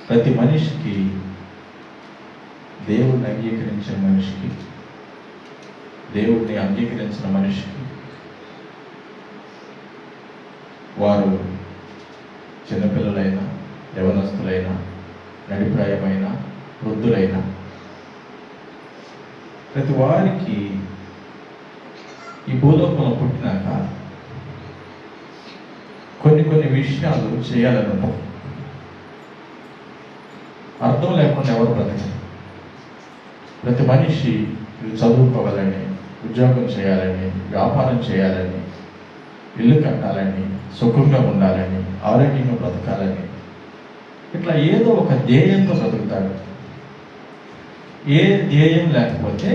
ప్రతి మనిషికి, దేవుడిని అంగీకరించిన మనిషికి, దేవుడిని అంగీకరించిన మనిషికి, వారు చిన్నపిల్లలైనా, యవనస్తులైనా, నడిప్రాయమైన, వృద్ధులైన ప్రతి వారికి ఈ భూలోకంలో పుట్టినాక కొన్ని విషయాలు చేయాలని ఉంటాం. అర్థం లేకుండా ఎవరు బ్రతకరు. ప్రతి మనిషి చదువుకోవాలని, ఉద్యోగం చేయాలని, వ్యాపారం చేయాలని, ఇల్లు కట్టాలని, సుఖంగా ఉండాలని, ఆరోగ్యంగా బ్రతకాలని, ఇట్లా ఏదో ఒక ధ్యేయంతో బ్రతుకుతాడు. ఏ ధ్యేయం లేకపోతే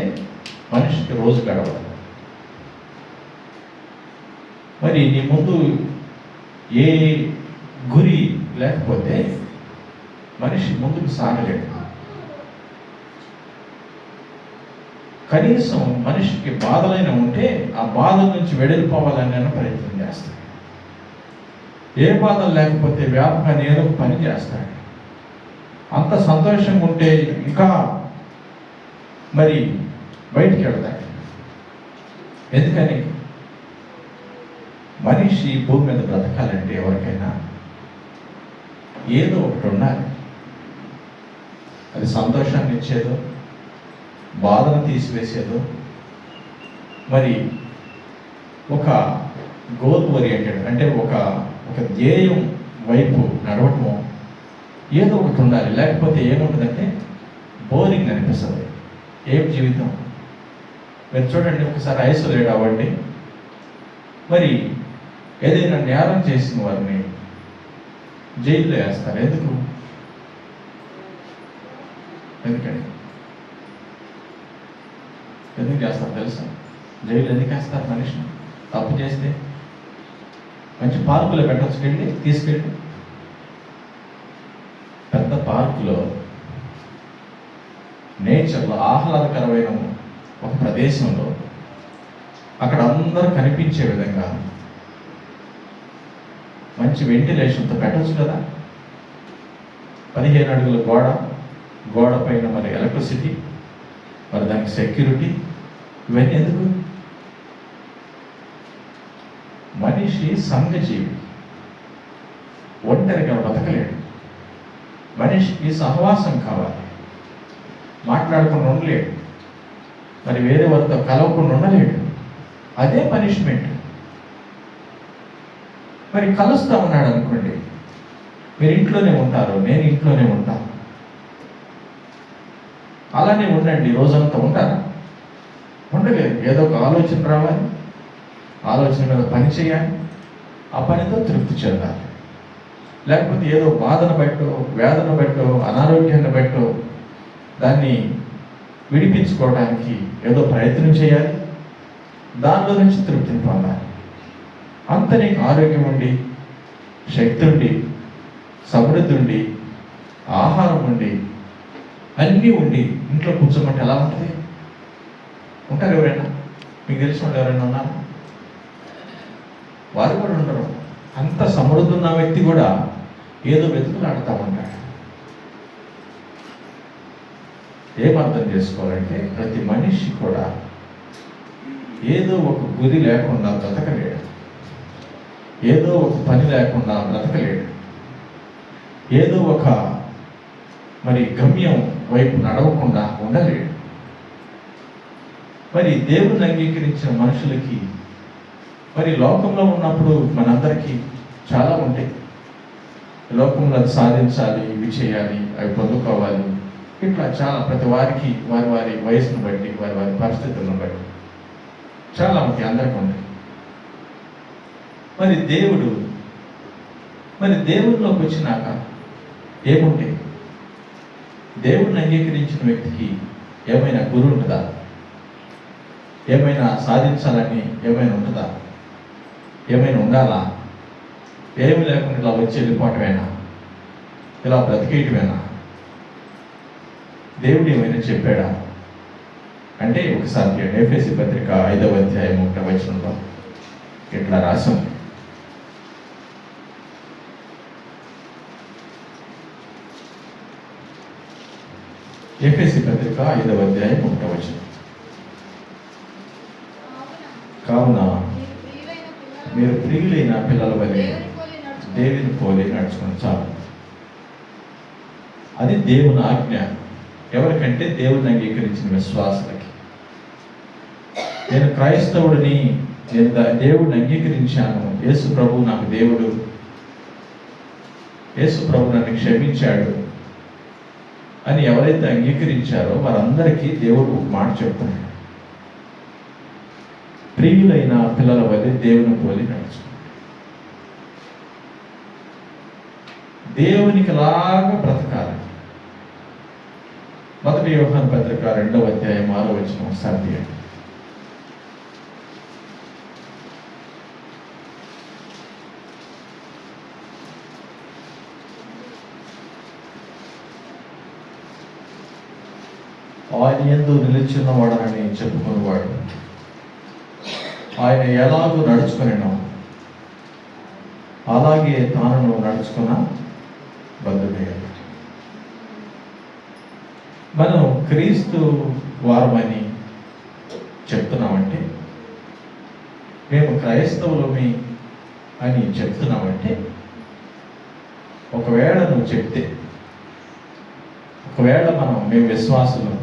మనిషికి రోజు గడవదు. మరి నీ ముందు ఏ గురి లేకపోతే మనిషి ముందుకు సాగలేడు. కనీసం మనిషికి బాధలైన ఉంటే ఆ బాధ నుంచి వెడలిపోవాలని ప్రయత్నం చేస్తాడు. ఏ బాధలు లేకపోతే వ్యాపకాన్ని ఏదో పని చేస్తాడు. అంత సంతోషంగా ఉంటే ఇంకా మరి బయటికి వెళ్తాడు. ఎందుకని? మనిషి భూమి మీద బ్రతకాలంటే ఎవరికైనా ఏదో ఒకటి ఉండాలి. అది సంతోషాన్ని ఇచ్చేదో, బాధను తీసివేసేదో, మరి ఒక గోల్ ఓరియంటెడ్ అంటే ఒక ధ్యేయం వైపు నడవటము ఏదో ఒకటి ఉండాలి. లేకపోతే ఏముంటుందంటే బోరింగ్ అనిపిస్తుంది. ఏం జీవితం? మీరు చూడండి, ఒకసారి ఐసోలేట్ అవ్వండి. మరి ఏదైనా నేరం చేసిన వారిని జైల్లో వేస్తారు. ఎందుకని ఎందుకు చేస్తారు తెలుసా? జైలు ఎందుకు వేస్తారు మనిషిని? తప్పు చేస్తే మంచి పార్కులో పెట్టవచ్చు, తీసుకెళ్ళి పెద్ద పార్కులో నేచర్లో ఆహ్లాదకరమైన ఒక ప్రదేశంలో అక్కడ అందరూ కనిపించే విధంగా మంచి వెంటిలేషన్తో పెట్టవచ్చు కదా. 15 అడుగుల గోడ పైన మరి ఎలక్ట్రిసిటీ, మరి దానికి సెక్యూరిటీ, ఇవన్నీ ఎందుకు? మనిషి సంఘజీవి, ఒంటరిగా బతకలేడు. మనిషికి సహవాసం కావాలి, మాట్లాడకుండా ఉండలేడు, మరి వేరే వారితో కలవకుండా ఉండలేడు. అదే పనిష్మెంట్. మరి కలుస్తా ఉన్నాడు అనుకోండి, మీరు ఇంట్లోనే ఉంటారు, నేను ఇంట్లోనే ఉంటాను, అలానే ఉండండి. రోజంతా ఉంటారా? ఉండలేదు. ఏదో ఒక ఆలోచన రావాలి, ఆలోచన మీద పని చేయాలి, ఆ పనితో తృప్తి చెందాలి. లేకపోతే ఏదో బాధను బట్టో, వేదన బట్టో, అనారోగ్యాన్ని బట్టో దాన్ని విడిపించుకోవడానికి ఏదో ప్రయత్నం చేయాలి, దానిలో నుంచి తృప్తిని పొందాలి. అంత నీకు ఆరోగ్యం ఉండి, శక్తి ఉండి, సమృద్ధి ఉండి, ఆహారం ఉండి, అన్నీ ఉండి ఇంట్లో కూర్చోమంటే ఎలా ఉంటుంది? ఉంటారు ఎవరైనా? మీకు తెలిసిన వాళ్ళు ఎవరైనా ఉన్నారు? వారు కూడా ఉండరు. అంత సమృద్ధి ఉన్న వ్యక్తి కూడా ఏదో వెతుకులాడుతూ ఉంటాడు. ఏం అర్థం చేసుకోవాలంటే ప్రతి మనిషి కూడా ఏదో ఒక గురి లేకుండా బ్రతకలేడు, ఏదో ఒక పని లేకుండా బ్రతకలేడు, ఏదో ఒక మరి గమ్యం వైపు నడవకుండా ఉండలేడు. మరి దేవుని అంగీకరించిన మనుషులకి మరి లోకంలో ఉన్నప్పుడు మనందరికీ చాలా ఉంటాయి. లోకంలో అది సాధించాలి, ఇవి చేయాలి, అవి పొందుకోవాలి, ఇట్లా చాలా ప్రతి వారికి వారి వయసును బట్టి, వారి పరిస్థితులను బట్టి చాలా ఉంటాయి, అందరికీ ఉంటాయి. మరి దేవుడిలోకి వచ్చినాక ఏముంటాయి? దేవుడిని అంగీకరించిన వ్యక్తికి ఏమైనా గురి ఉంటుందా? ఏమైనా సాధించాలని ఏమైనా ఉంటుందా? ఏమైనా ఉండాలా? ఏమి లేకుండా ఇలా వచ్చి వెళ్ళిపోవటమేనా? ఇలా బ్రతికేయటమేనా? దేవుడు ఏమైనా చెప్పాడా అంటే ఒకసారి ఎఫెసీ పత్రిక 5వ అధ్యాయం 1వ వచనంలో ఇట్లా రాసింది. ఎఫెసీ పత్రిక 5వ అధ్యాయం 1వ వచనం. కావున మీరు ప్రియులైన పిల్లల వలె దేవుని పోలి నడుచుకుని చాలు. అది దేవుని ఆజ్ఞ. ఎవరికంటే దేవుని అంగీకరించిన విశ్వాసులకి. నేను క్రైస్తవుడిని, నేను దేవుడిని అంగీకరించాను, యేసు ప్రభు నాకు దేవుడు, యేసు ప్రభు నన్ను క్షమించాడు అని ఎవరైతే అంగీకరించారో వారందరికీ దేవుడు ఒక మాట చెప్తున్నాడు. ప్రియులైన పిల్లల వలె దేవుని పోలి నడుచు. దేవునికి లాగా బ్రతకాలి. 1 యోహాను పత్రిక 2వ అధ్యాయం 6వ వచనం ఒకసారి తీయండి. ఆయన యందు నిలిచిన్నవాడని చెప్పుకునేవాడు ఆయన ఎలాగూ నడుచుకునేనో అలాగే తాను నడుచుకున్న బంధువే. మనం క్రీస్తు వారమని చెప్తున్నామంటే, మేము క్రైస్తవులమి అని చెప్తున్నామంటే, ఒకవేళ నువ్వు చెప్తే, ఒకవేళ మేము విశ్వాసులు,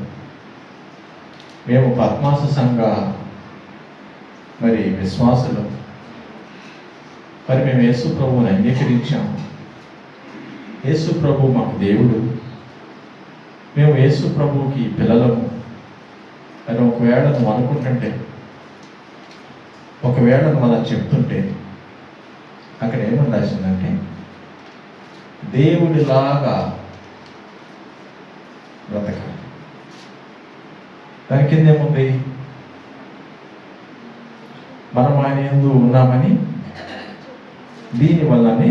మేము పద్మాస సంఘ విశ్వాసులు, మేము యేసు ప్రభువుని అంగీకరించాము, యేసు ప్రభు మాకు దేవుడు, మేము యేసు ప్రభువుకి పిల్లలము అని ఒకవేళ నువ్వు అనుకుంటుంటే, ఒకవేళ నువ్వు అలా చెప్తుంటే, అక్కడ ఏమని రాసిందంటే దేవుడిలాగా బ్రతకాలి. దాని కింద ఏముంది? మనం ఆయన యందు ఉన్నామని దీనివల్లనే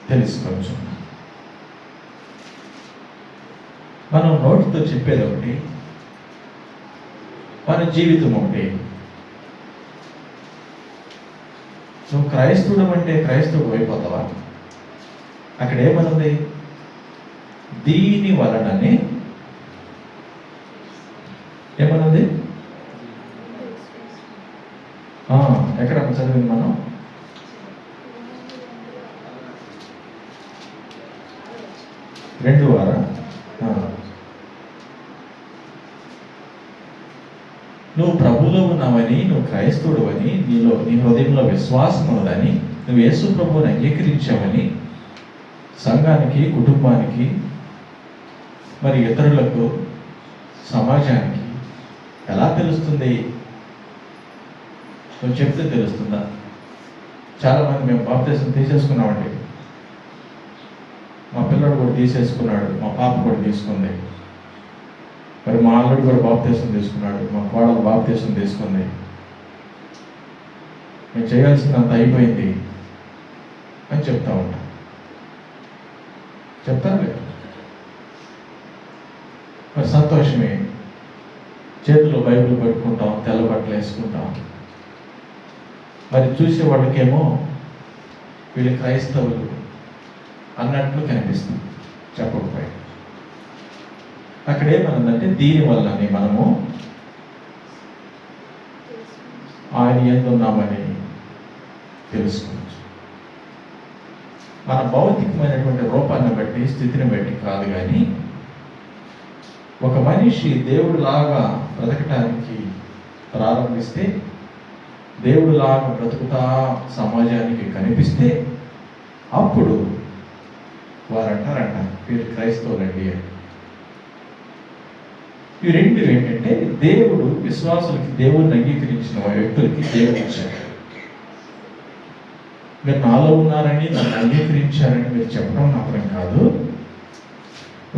తెలుసుకోవచ్చు. మనం నోటితో చెప్పేది ఒకటి, మన జీవితం ఒకటి. నువ్వు క్రైస్తవుడు అంటే క్రైస్తవుడు అయిపోతావా? అక్కడ ఏమనుంది? దీని వలననే ఏమనుంది? ఎక్కడ చదివింది మనం? రెండు వారా? నువ్వు ప్రభువులో ఉన్నావని, నువ్వు క్రైస్తవుడు అని, నీ హృదయంలో విశ్వాసం ఉన్నదని, నువ్వు యేసు ప్రభువుని అంగీకరించావని సంఘానికి, కుటుంబానికి, ఇతరులకు, సమాజానికి ఎలా తెలుస్తుంది? నువ్వు చెప్తే తెలుస్తుందా? చాలామంది మేము బాప్తిసం తీసేసుకున్నామండి, మా పిల్లడు కూడా తీసేసుకున్నాడు, మా పాప కూడా తీసుకుంది, మా అల్లుడు కూడా బాప్తిసం తీసుకున్నాడు, మా కోడలు బాప్తిసం తీసుకుంది, మేము చేయాల్సినంత అయిపోయింది అని చెప్తా ఉంటాం. చెప్తారు లేదు? సంతోషమే. చేతిలో బైబిల్ పట్టుకుంటాం, తెల్ల బట్టలు వేసుకుంటాం. చూసే వాళ్ళకేమో వీళ్ళు క్రైస్తవులు అన్నట్లు కనిపిస్తుంది చెప్పకపోయి. అక్కడ ఏమన్నదంటే దీనివల్లనే మనము ఆయన యందు ఉన్నామని తెలుసుకోవచ్చు. మన భౌతికమైనటువంటి రూపాన్ని బట్టి, స్థితిని బట్టి కాదు, కానీ ఒక మనిషి దేవుడిలాగా బ్రతకటానికి ప్రారంభిస్తే, దేవుడిలాగా బ్రతుకుతా సమాజానికి కనిపిస్తే, అప్పుడు వారు అంటారంట వీరు క్రైస్తవులండి అని. ఈ రెండు ఏంటంటే, దేవుడు విశ్వాసులకి, దేవుడిని అంగీకరించిన వ్యక్తులకి దేవుడు ఇచ్చాడు. మీరు నాలో ఉన్నారని, నన్ను అంగీకరించారని మీరు చెప్పడం మాత్రం కాదు,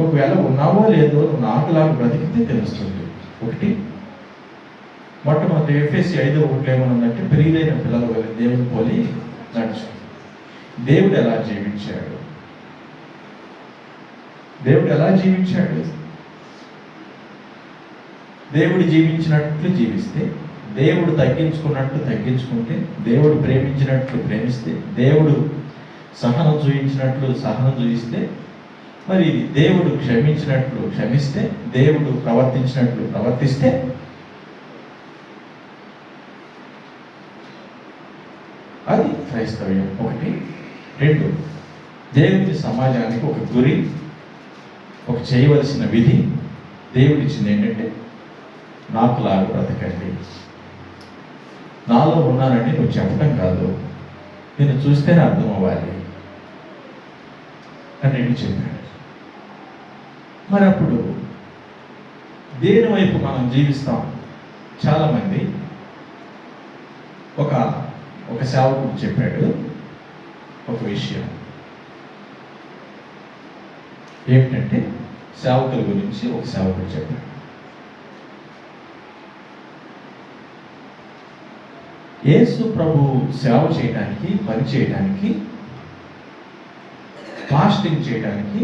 ఒకవేళ ఉన్నావో లేదో నువ్వు నాకులాగా బ్రతికితే తెలుస్తుంది. ఒకటి, మొట్టమొదటి ఎఫెసీ 5:1 ఏమనుందంటే, ప్రియులైన పిల్లల వల్ల దేవుని పోలి నడుచు. దేవుడు ఎలా జీవించాడు? దేవుడు ఎలా జీవించాడు? దేవుడు జీవించినట్లు జీవిస్తే, దేవుడు తగ్గించుకున్నట్టు తగ్గించుకుంటే, దేవుడు ప్రేమించినట్లు ప్రేమిస్తే, దేవుడు సహనం చూపించినట్లు సహనం చూపిస్తే, మరి దేవుడు క్షమించినట్లు క్షమిస్తే, దేవుడు ప్రవర్తించినట్లు ప్రవర్తిస్తే, అది క్రైస్తవ్యం. ఒకటి. రెండు, దేవుడి సమాజానికి ఒక గురి, ఒక చేయవలసిన విధి దేవుడిచ్చింది ఏంటంటే, నాకులాగా బ్రతకండి, నాలో ఉన్నానని నువ్వు చెప్పడం కాదు, నేను చూస్తేనే అర్థం అవ్వాలి అని నేను చెప్పాడు. మరి అప్పుడు దేని వైపు మనం జీవిస్తాం? చాలామంది ఒక సేవకుడు చెప్పాడు ఒక విషయం. ఏమిటంటే, సేవకుల గురించి ఒక సేవకుడు చెప్పాడు. యేసు ప్రభు సేవ చేయడానికి, పని చేయడానికి, ఫాస్టింగ్ చేయడానికి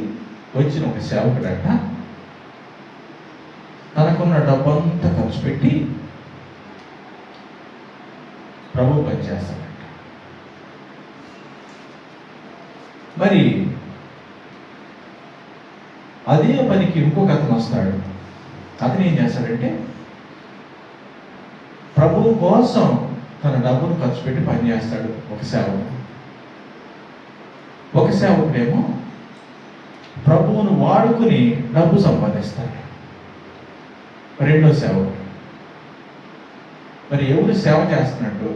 వచ్చిన ఒక సేవకుడట తనకున్న డబ్బంతా ఖర్చు పెట్టి ప్రభు పని చేస్తాడట. మరి అదే పనికి ఇంకొక అతను వస్తాడు. అతను ఏం చేస్తాడంటే, ప్రభువు కోసం తన డబ్బును ఖర్చు పెట్టి పనిచేస్తాడు ఒక సేవకుడు. ఒక సేవకుడేమో ప్రభువును వాడుకుని డబ్బు సంపాదిస్తాడు. రెండో సేవకుడు. మరి ఎవరు సేవ చేస్తున్నట్టు?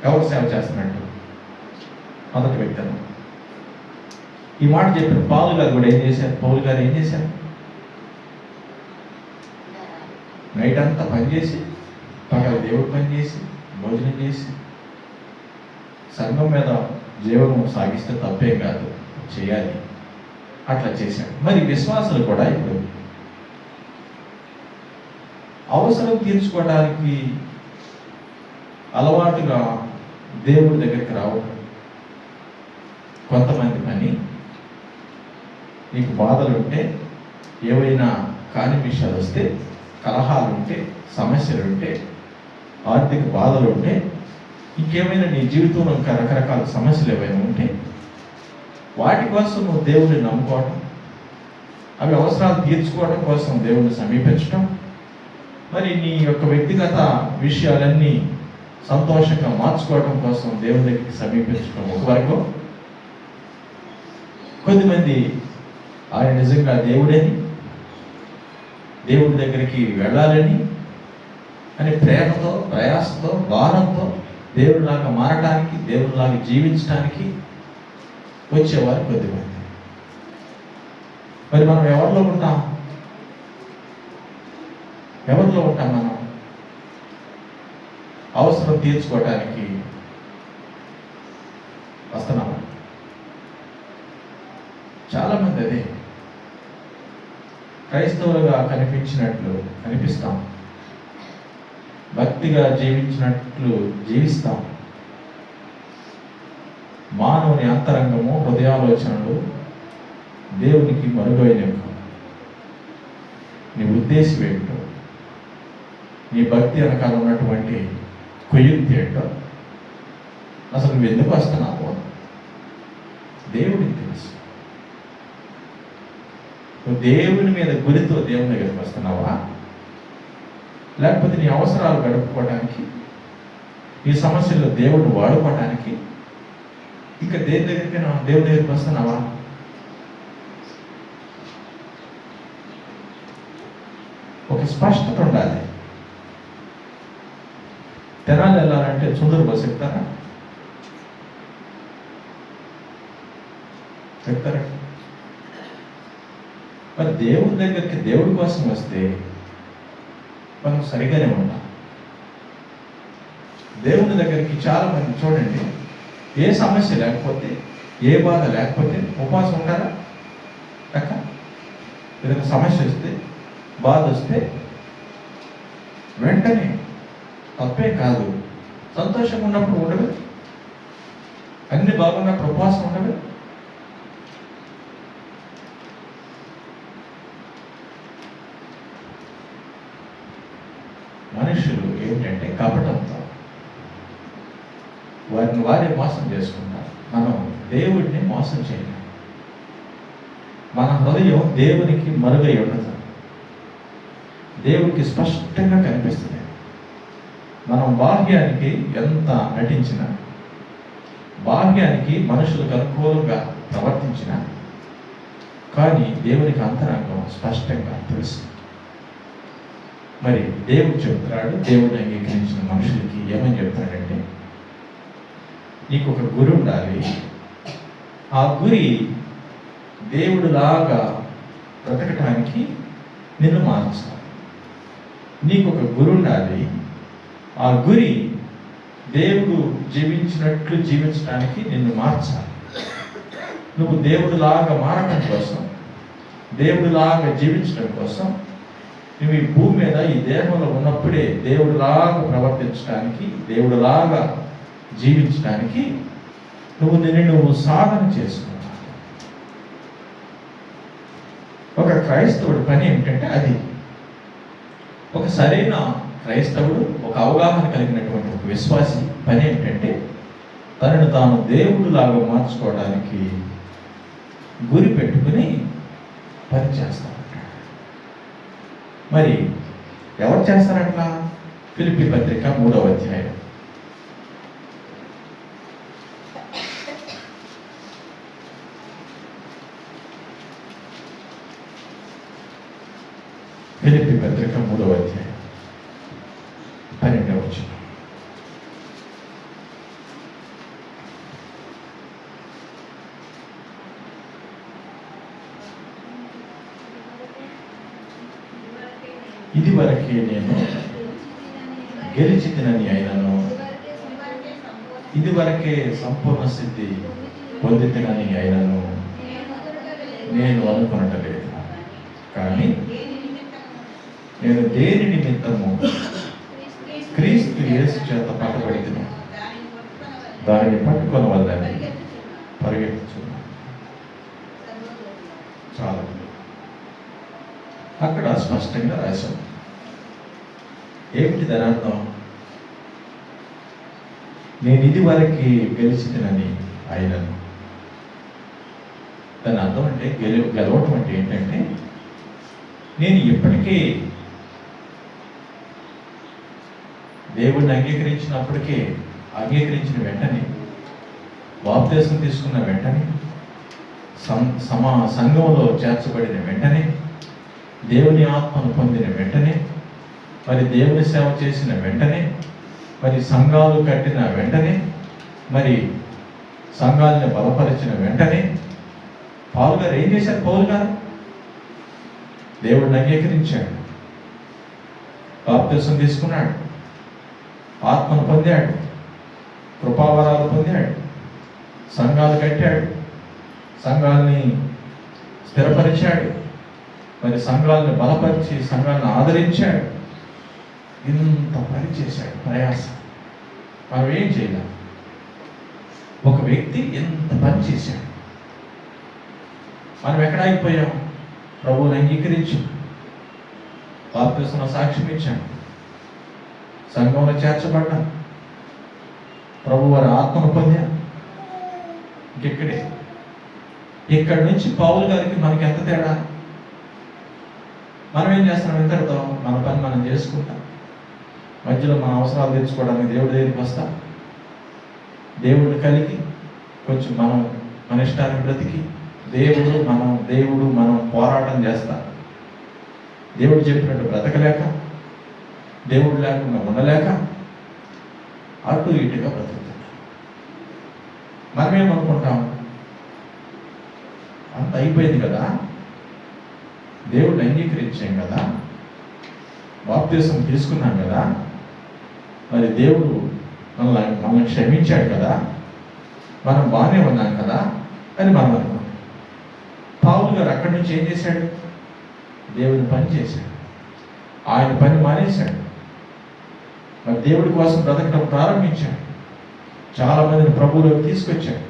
ఎవరు సేవ చేస్తున్నట్టు? మొదటి వ్యక్తి. ఈ మాట చెప్పిన పౌలు గారు కూడా ఏం చేశారు? పౌలు గారు ఏం చేశారు? నైట్ అంతా పనిచేసి, పగల దేవుడు పనిచేసి, భోజనం చేసి, సంఘం మీద జీవనం సాగిస్తే తప్పేం కాదు, చేయాలి. అట్లా చేశాడు. మరి విశ్వాసులు కూడా ఇప్పుడు అవసరం తీర్చుకోవడానికి అలవాటుగా దేవుడి దగ్గరికి రావడం. కొంతమంది పని, నీకు బాధలుంటే, ఏవైనా కాని విషయాలు వస్తే, కలహాలుంటే, సమస్యలుంటే, ఆర్థిక బాధలుంటే, ఇంకేమైనా నీ జీవితంలో ఇంకా రకరకాల సమస్యలు ఏవైనా ఉంటే, వాటి కోసం నువ్వు దేవుడిని నమ్ముకోవడం, అవి అవసరాలు తీర్చుకోవడం కోసం దేవుడిని సమీపించడం, మరి నీ యొక్క వ్యక్తిగత విషయాలన్నీ సంతోషంగా మార్చుకోవడం కోసం దేవుడి దగ్గరికి సమీపించడం ఒకవరకు. కొద్దిమంది ఆయన నిజంగా దేవుడని, దేవుడి దగ్గరికి వెళ్ళాలని అని ప్రేమతో, ప్రయాసంతో, భారంతో దేవుడిలాగా మారటానికి, దేవుడిలాగా జీవించడానికి వచ్చేవారు కొద్దిమంది. మరి మనం ఎవరిలో ఉంటాం? ఎవరిలో ఉంటాం మనం? అవసరం తీర్చుకోవటానికి వస్తున్నామా? చాలామంది అదే క్రైస్తవులుగా కనిపించినట్లు కనిపిస్తాం, భక్తిగా జీవించినట్లు జీవిస్తాం. మానవుని అంతరంగము, హృదయాలోచనలు దేవునికి మరుగైనవి. నీ ఉద్దేశం ఏంటో, నీ భక్తి వెనకాల ఉన్నటువంటి కొయ్యుక్తి ఏంటో, అసలు నువ్వు ఎందుకు వస్తున్నావు దేవుడికి తెలుసు. నువ్వు దేవుని మీద గురితో దేవుని దగ్గరికి వస్తున్నావా, లేకపోతే నీ అవసరాలు గడుపుకోవడానికి, నీ సమస్యల్లో దేవుడిని వాడుకోవడానికి, ఇంకా దేవుని దగ్గరికి వస్తున్నావా? ఒక స్పష్టత ఉండాలి. తెనాలి వెళ్ళాలంటే చుండూరు బస్సు ఎక్కుతారా? చెప్తారా? మరి దేవుడి దగ్గరికి దేవుడి కోసం వస్తే మనం సరిగానే ఉంటాం. దేవుని దగ్గరికి చాలా మంది చూడండి, ఏ సమస్య లేకపోతే, ఏ బాధ లేకపోతే ఉపవాసం ఉంటారా? అక్క ఏదైనా సమస్య వస్తే, బాధ వస్తే వెంటనే, తప్పే కాదు, సంతోషంగా ఉన్నప్పుడు ఉండదు, అన్ని బాగున్నప్పుడు ఉపవాసం ఉండదు. మనుషులు ఏమిటంటే కపటంతో వారిని వారే మోసం చేసుకుంటారు. మనం దేవుడిని మోసం చేయలేం. మన హృదయం దేవునికి మరుగై ఉండదు. దేవునికి స్పష్టంగా కనిపిస్తుంది. మనం బాహ్యానికి ఎంత నటించినా, బాహ్యానికి మనుషులకు అనుకూలంగా ప్రవర్తించినా, కానీ దేవునికి అంతరంగం స్పష్టంగా తెలుసు. మరి దేవుడు చెప్తున్నాడు, దేవుడిని అంగీకరించిన మనుషులకి ఏమని చెప్తాడంటే, నీకు ఒక గురి ఉండాలి. ఆ గురి దేవుడిలాగా బ్రతకటానికి నిన్ను మార్చాలి. నీకు ఒక గురి ఉండాలి. ఆ గురి దేవుడు జీవించినట్లు జీవించడానికి నిన్ను మార్చాలి. నువ్వు దేవుడిలాగా మారడం కోసం, దేవుడిలాగా జీవించడం కోసం, నువ్వు ఈ భూమి మీద ఈ దేహంలో ఉన్నప్పుడే దేవుడిలాగా ప్రవర్తించడానికి, దేవుడిలాగా జీవించడానికి నువ్వు సాధన చేసుకున్నావు. ఒక క్రైస్తవుడి పని ఏమిటంటే అది. ఒక సరైన క్రైస్తవుడు, ఒక అవగాహన కలిగినటువంటి ఒక విశ్వాసి పని ఏమిటంటే తనను తాను దేవుడిలాగా మార్చుకోవడానికి గురి పెట్టుకుని పని చేస్తారంట. మరి ఎవరు చేస్తారంట? ఫిలిప్పీ పత్రిక 3వ అధ్యాయం. ఫిలిప్పీ పత్రిక 3వ అధ్యాయం 12వ వచనం. ఇదివరకే నేను గెలిచితినని అయినను, ఇదివరకే సంపూర్ణ స్థితి పొందితినని అయినను నేను అనుకొనటలేదు. కానీ నేను దేని నిమిత్తము క్రీస్తు యేసు చేత పట్టబడితినో దానిని పట్టుకొని వల్లని పరిగెత్తుచున్నాను. చాలా అక్కడ స్పష్టంగా రాశాం. ఏమిటి దాని అర్థం? నేను ఇది వరకు గెలిచితినని అయినను. దాని అర్థం అంటే గెలవటం అంటే ఏంటంటే, నేను ఇప్పటికీ దేవుడిని అంగీకరించిన వెంటనే, బాప్తిసం తీసుకున్న వెంటనే, సంఘంలో చేర్చబడిన వెంటనే, దేవుని ఆత్మను పొందిన వెంటనే, మరి దేవుని సేవ చేసిన వెంటనే, మరి సంఘాలు కట్టిన వెంటనే, మరి సంఘాలను బలపరిచిన వెంటనే పౌలు గారు ఏం చేశారు? పౌలు గారు దేవుడిని అంగీకరించాడు, బాప్తిసం తీసుకున్నాడు, ఆత్మను పొందాడు, కృపావరాలు పొందాడు, సంఘాలు కట్టాడు, సంఘాలని స్థిరపరిచాడు, మరి సంఘాలను బలపరిచి సంఘాలను ఆదరించాడు. ఇంత పని చేశాడు, ప్రయాసం. మనం ఏం చేయలేం. ఒక వ్యక్తి ఎంత పని చేశాడు. మనం ఎక్కడ అయిపోయాం? ప్రభువుని అంగీకరించాం, బాప్తిసం సాక్ష్యం ఇచ్చాం, సంఘంలో చేర్చబడ్డాం, ప్రభు వారి ఆత్మను పొందాం. ఇంకెక్కడే. ఇక్కడి నుంచి పౌలు గారికి మనకి ఎంత తేడా? మనం ఏం చేస్తున్నాం? ఇంతటితో మన పని మనం చేసుకుంటాం. మధ్యలో మన అవసరాలు తెచ్చుకోవడానికి దేవుడి దగ్గరికి వస్తాం. దేవుడిని కలిగి కొంచెం మన ఇష్టానికి బ్రతికి దేవుడు మనం పోరాటం చేస్తాం. దేవుడు చెప్పినట్టు బ్రతకలేక, దేవుడు లేకుండా ఉండలేక అటు ఇటుగా బ్రతుకుతున్నాం. మనమేమనుకుంటాం? అంత అయిపోయింది కదా, దేవుడిని అంగీకరించాం కదా, బాప్తిసం తీసుకున్నాం కదా, మరి దేవుడు మనల్ని క్షమించాడు కదా, మనం బాగానే ఉన్నాం కదా అని మనం అనుకున్నాం. పౌలు గారు అక్కడి నుంచి ఏం చేశాడు? దేవుని పని చేశాడు, ఆయన పని మానేశాడు. మరి దేవుడి కోసం బ్రతకడం ప్రారంభించాడు. చాలా మందిని ప్రభువులోకి తీసుకొచ్చాడు,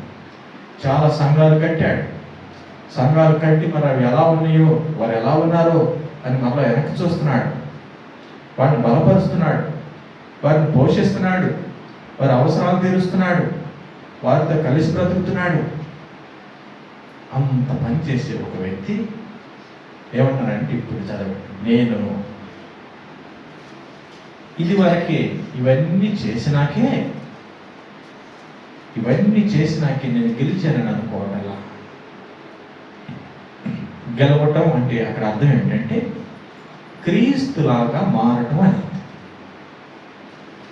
చాలా సంఘాలు కట్టాడు. సంఘాలు కట్టి మరి అవి ఎలా ఉన్నాయో, వారు ఎలా ఉన్నారో అని మరలా వెనక్కి చూస్తున్నాడు. వారిని బలపరుస్తున్నాడు, వారిని పోషిస్తున్నాడు, వారి అవసరాలు తీరుస్తున్నాడు, వారితో కలిసి బ్రతుకుతున్నాడు. అంత పని చేసే ఒక వ్యక్తి ఏమంటారంటే, ఇప్పుడు చదవండి, నేను ఇదివరకే ఇవన్నీ చేసినాకే నేను గెలిచానని అనుకోవటంలా. గెలవటం అంటే అక్కడ అర్థం ఏంటంటే క్రీస్తులాగా మారటం అని.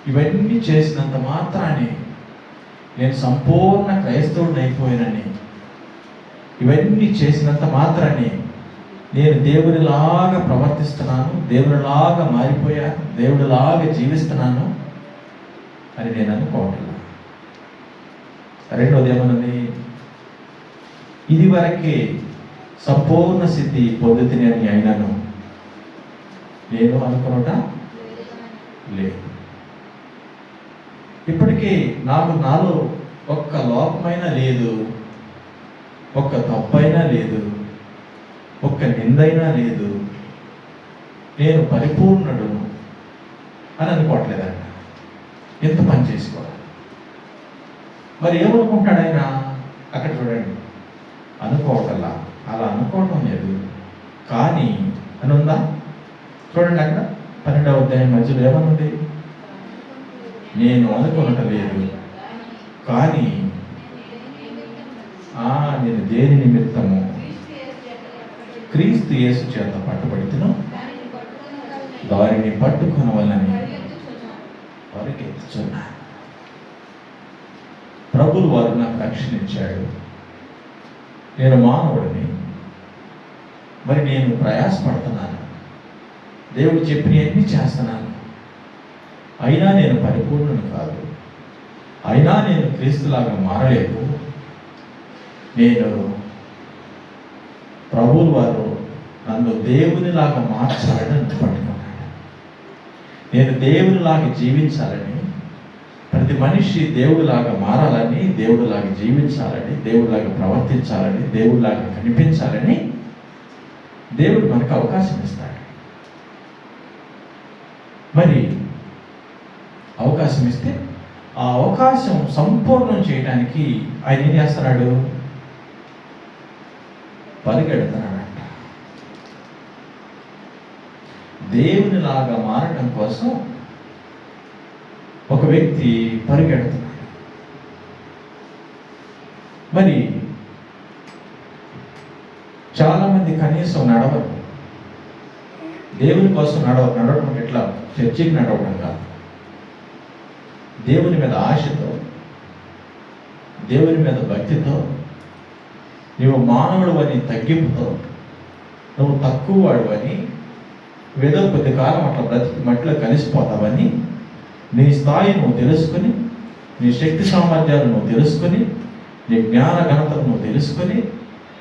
ఇవన్నీ చేసినంత మాత్రాన్ని నేను సంపూర్ణ క్రైస్తవుడిని అయిపోయానని, ఇవన్నీ చేసినంత మాత్రాన్ని నేను దేవుడిలాగా ప్రవర్తిస్తున్నాను, దేవుడిలాగా మారిపోయాను, దేవుడిలాగా జీవిస్తున్నాను అని నేను అనుకోవట్లేదు. రెండోది ఏమన్నది, ఇది వరకే సంపూర్ణ స్థితి పొందుతుంది అని అయినాను నేను అనుకున్నట లేదు. ఇప్పటికీ నాలో ఒక్క లోపమైనా లేదు, ఒక్క తప్పైనా లేదు, ఒక్క నిందైనా లేదు, నేను పరిపూర్ణుడు అని అనుకోవట్లేదంట. ఎంత పని చేసుకోవాలి. మరి ఏమనుకుంటాడు ఆయన? అక్కడ చూడండి, అనుకోవటల్లా, అలా అనుకోవటం లేదు కానీ అని ఉందా? చూడండి అక్కడ 12వ అధ్యాయం మధ్యలో ఏమనుంది? నేను అనుకోవటం లేదు కానీ నేను దేని నిమిత్తము క్రీస్తు యేసు చేత పట్టుబడితేనో దానిని పట్టుకొనవలని పరిగెత్తుచున్నాను. ప్రభువు వారు నాకు రక్షణ ఇచ్చాడు. నేను మానవుడిని, మరి నేను ప్రయాసపడుతున్నాను, దేవుడు చెప్పినవన్నీ చేస్తున్నాను, అయినా నేను పరిపూర్ణుని కాదు, అయినా నేను క్రీస్తులాగా మారలేదు. నేను ప్రభువు వారు నన్ను దేవునిలాగా మార్చాలని పట్టుకున్నాడు. నేను దేవునిలాగా జీవించాలని, ప్రతి మనిషి దేవుడిలాగా మారాలని, దేవుడిలాగా జీవించాలని, దేవుడిలాగా ప్రవర్తించాలని, దేవుడిలాగా కనిపించాలని దేవుడు మనకు అవకాశం ఇస్తాడు. మరి అవకాశం ఇస్తే ఆ అవకాశం సంపూర్ణం చేయడానికి ఆయన ఏం చేస్తున్నాడు? పరిగెడుతున్నాడంట. దేవునిలాగా మారటం కోసం ఒక వ్యక్తి పరిగెడుతున్నాడు. మరి చాలామంది కనీసం నడవరు. దేవుని కోసం నడవడం ఎట్లా? చర్చికి నడవడం కాదు, దేవుని మీద ఆశతో, దేవుని మీద భక్తితో, నువ్వు మానవుడు అని తగ్గింపుతో, నువ్వు తక్కువ వాడు అని, ఏదో కొద్ది కాలం అట్లా బ్రతికి మట్టిలో కలిసిపోతావని, నీ స్థాయి నువ్వు తెలుసుకొని, నీ శక్తి సామర్థ్యాలు నువ్వు తెలుసుకొని, నీ జ్ఞాన ఘనతను నువ్వు తెలుసుకొని,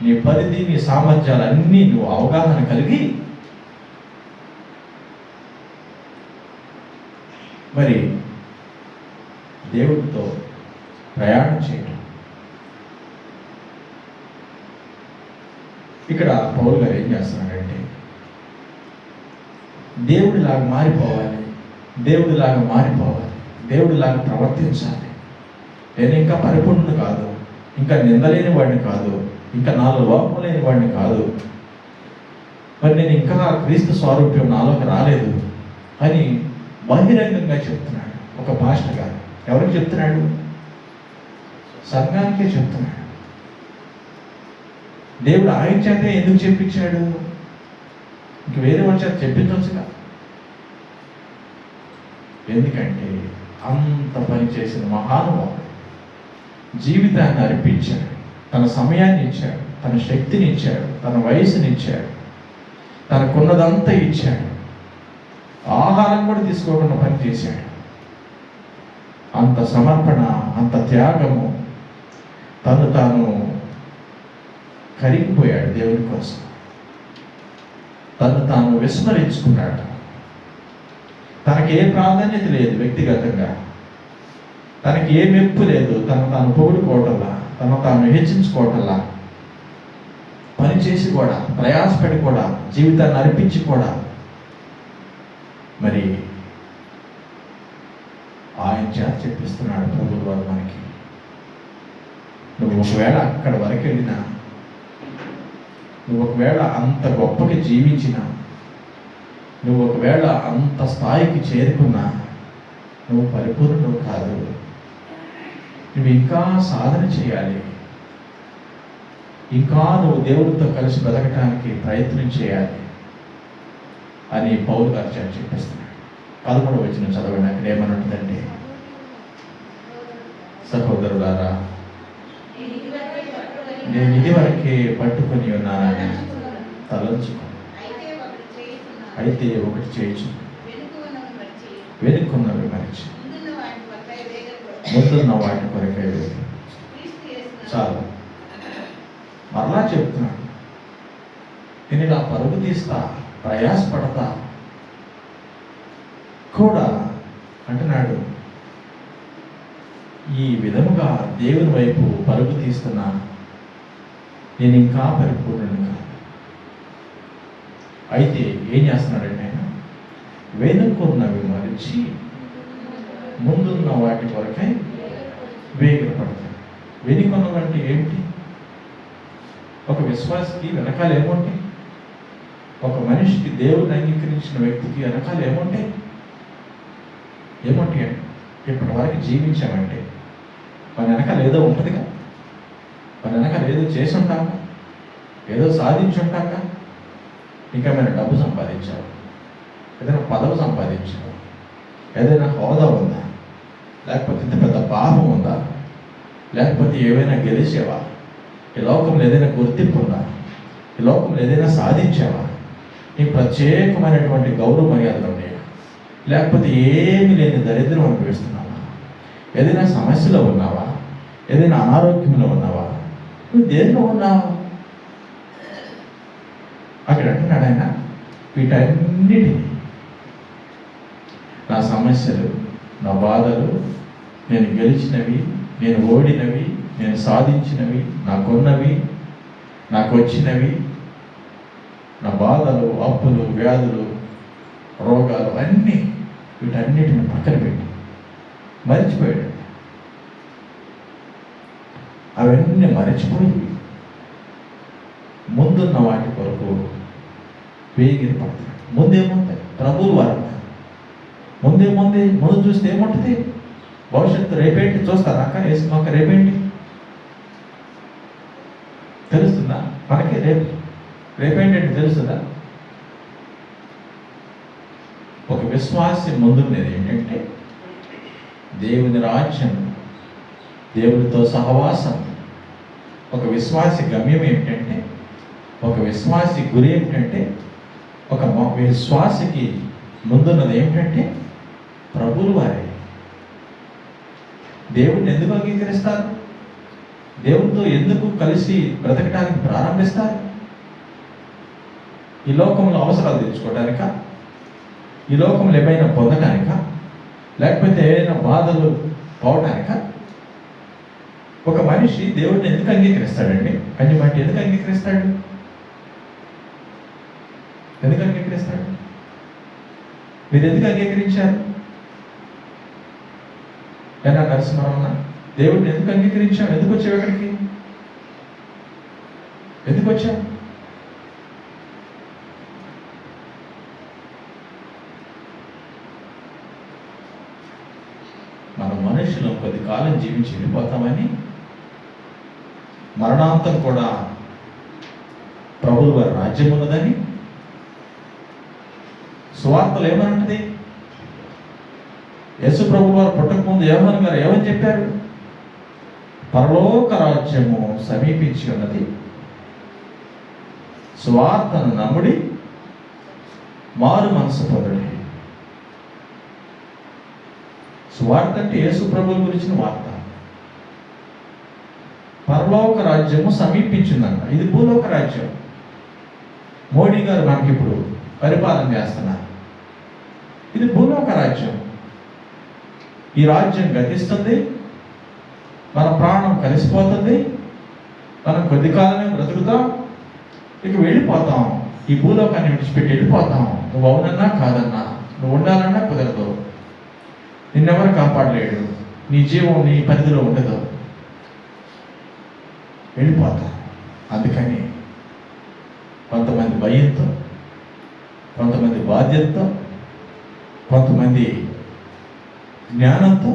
నీ పరిధి, నీ సామర్థ్యాలన్నీ నువ్వు అవగాహన కలిగి మరి దేవుడితో ప్రయాణం చేయడం. ఇక్కడ పౌలు గారు ఏం చేస్తున్నాడంటే, దేవుడిలాగా మారిపోవాలి, దేవుడిలాగా మారిపోవాలి, దేవుడిలాగా ప్రవర్తించాలి. నేను ఇంకా పరిపూర్ణుడు కాదు, ఇంకా నిందలేని వాడిని కాదు, ఇంకా నాలో లోపం లేని వాడిని కాదు, మరి నేను ఇంకా క్రీస్తు స్వరూప్యం నాలోకి రాలేదు అని బహిరంగంగా చెప్తున్నాడు ఒక పాస్టర్ గారు. ఎవరికి చెప్తున్నాడు? సంఘానికే చెప్తున్నాడు. దేవుడు ఆయన చేత ఎందుకు చెప్పించాడు? ఇంక వేరే వాళ్ళ చేత చెప్పించవచ్చుగా. ఎందుకంటే అంత పని చేసిన మహానుభావుడు జీవితాన్ని అర్పించాడు, తన సమయాన్ని ఇచ్చాడు, తన శక్తిని ఇచ్చాడు, తన వయసుని ఇచ్చాడు, తనకున్నదంతా ఇచ్చాడు, ఆహారం కూడా తీసుకోకుండా పని చేశాడు. అంత సమర్పణ, అంత త్యాగము, తను తాను కరిగిపోయాడు దేవుని కోసం, తను తాను విస్మరించుకున్నాడు. తనకి ఏ ప్రాధాన్యత లేదు వ్యక్తిగతంగా, తనకి ఏ మెప్పు లేదు, తను తాను పొగుడుకోవటంలా, తను తాను హెచ్చించుకోవటంలా, పని చేసి కూడా, ప్రయాసపడి కూడా, జీవితాన్ని అర్పించి కూడా మరి ఆయన చేత చెప్పిస్తున్నాడు ప్రభువు వారు మనకి. నువ్వు ఒకవేళ అక్కడ వరకు వెళ్ళినా నువ్వు ఒకవేళ అంత గొప్పగా జీవించినా, నువ్వు ఒకవేళ అంత స్థాయికి చేరుకున్నా, నువ్వు పరిపూర్ణుడు కాదు. నువ్వు ఇంకా సాధన చేయాలి. ఇంకా నువ్వు దేవుడితో కలిసి బతకటానికి ప్రయత్నం చేయాలి అని పౌలు గారు చెప్పిస్తున్నాడు. 11వ వచనం చదవండి. అక్కడ ఏమనుంటుందంటే, సహోదరులారా, నేను ఇదివరకే పట్టుకొని ఉన్నానని తలంచుకో. అయితే ఒకటి చేయొచ్చు, వెనుక్కున్నవి మరిచి ముందున్న వాటి కొరకై వేగు. చాలు. మరలా చెప్తున్నాను, నేను ఇలా పరుగు తీస్తా, ప్రయాసపడతా కూడా అంటున్నాడు. ఈ విధముగా దేవుని వైపు పరుగు తీస్తున్నా, నేను ఇంకా పరిపూర్ణుడు కాదు. అయితే ఏం చేస్తున్నాడంటే ఆయన, వెనుకున్నవి మరిచి ముందున్న వాటి కొరకై వేగిరపడతాడు. వెనుకున్నవంటే ఏంటి? ఒక విశ్వాసికి వెనకాల ఏముంటాయి? ఒక మనిషికి, దేవుడిని అంగీకరించిన వ్యక్తికి వెనకాల ఏముంటాయి? ఏముంటాయి అంటే, ఇప్పటి వరకు జీవించామంటే మన వెనకాల ఏదో ఉంటుందిగా. మన వెనకాల ఏదో చేసి ఉంటాక, ఏదో సాధించి ఉంటాక. ఇంకా మనం డబ్బు సంపాదించావు, ఏదైనా పదవి సంపాదించావు, ఏదైనా హోదా ఉందా, లేకపోతే ఇంత పెద్ద పాపం ఉందా, లేకపోతే ఏవైనా గెలిచేవా, ఈ లోకంలో ఏదైనా గుర్తింపు ఉందా, ఈ లోకంలో ఏదైనా సాధించావా, నీ ప్రత్యేకమైనటువంటి గౌరవ మర్యాదలు ఉన్నాయా, లేకపోతే ఏమి లేని దరిద్రం అనుభవిస్తున్నావా, ఏదైనా సమస్యలో ఉన్నావా, ఏదైనా అనారోగ్యంలో ఉన్నావా, నువ్వు దేనిలో ఉన్నావు? అక్కడ అంటున్నాడు ఆయన, వీటన్నిటినీ, నా సమస్యలు, నా బాధలు, నేను గెలిచినవి, నేను ఓడినవి, నేను సాధించినవి, నాకున్నవి, నాకు వచ్చినవి, నా బాధలు, అప్పులు, వ్యాధులు, రోగాలు అన్నీ, వీటన్నిటిని పక్కన పెట్టి మరిచిపోయాడు. అవన్నీ మరిచిపోయి ముందున్న వాటి కొరకు వేగిరి పడతాడు. ముందేముంటాయి? ప్రభువు వారు ముందు చూస్తే ఏముంటుంది? భవిష్యత్తు రేపేంటి చూస్తారా? అక్క వేసుకున్నాక రేపేంటి తెలుస్తుందా మనకి? రేపేంటంటే తెలుస్తుందా? ఒక విశ్వాసి ముందున్నది ఏంటంటే దేవుని రాజ్యం, దేవుడితో సహవాసం. ఒక విశ్వాసి గమ్యం ఏంటంటే, ఒక విశ్వాసి గురి ఏమిటంటే, ఒక విశ్వాసికి ముందున్నది ఏమిటంటే ప్రభువుల వారే. దేవుడిని ఎందుకు అంగీకరిస్తారు? దేవుడితో ఎందుకు కలిసి బ్రతకడానికి ప్రారంభిస్తారు? ఈ లోకంలో అవసరాలు తీర్చుకోవడానిక? ఈ లోకంలో ఏమైనా పొందటానిక? లేకపోతే ఏమైనా బాధలు పోవటానిక? ఒక మనిషి దేవుడిని ఎందుకు అంగీకరిస్తాడండి? అంటే ఎందుకు అంగీకరిస్తాడు? ఎందుకు అంగీకరిస్తాడు? మీరు ఎందుకు అంగీకరించారు? ఏనా నరసింహరమణ, దేవుడిని ఎందుకు అంగీకరించావు? ఎందుకు వచ్చావు ఇక్కడికి? ఎందుకు వచ్చావు? మన మనుషులు కొద్ది కాలం జీవించి వెళ్ళిపోతామని, మరణాంతం కూడా ప్రభువు వారి రాజ్యం ఉన్నదని సువార్తలు ఏమనంటది? యేసు ప్రభు వారు పుట్టకముందు యోహాను గారు ఏమని చెప్పారు? పరలోక రాజ్యము సమీపించి ఉన్నది, సువార్తను నమ్ముడి, మారు మనసు పొందుడి. సువార్త అంటే యేసు ప్రభు గురించిన వార్త. పరలోక రాజ్యము సమీపించిందంట. ఇది భూలోక రాజ్యం. మోడీ గారు మనకి ఇప్పుడు పరిపాలన చేస్తున్నారు. ఇది భూలోక రాజ్యం. ఈ రాజ్యం గతిస్తుంది, మన ప్రాణం కలిసిపోతుంది, మనం కొద్ది కాలమే బ్రతుకుతాం, ఇక వెళ్ళిపోతాం. ఈ భూలోకాన్ని విడిచిపెట్టి వెళ్ళిపోతాం. నువ్వు అవునన్నా కాదన్నా, నువ్వు ఉండాలన్నా కుదరదు, నిన్నెవరు కాపాడలేడు, నీ జీవం నీ పరిధిలో ఉండదు, వెళ్ళిపోతా. అందుకని కొంతమంది భయంతో, కొంతమంది బాధ్యతతో, కొంతమంది జ్ఞానంతో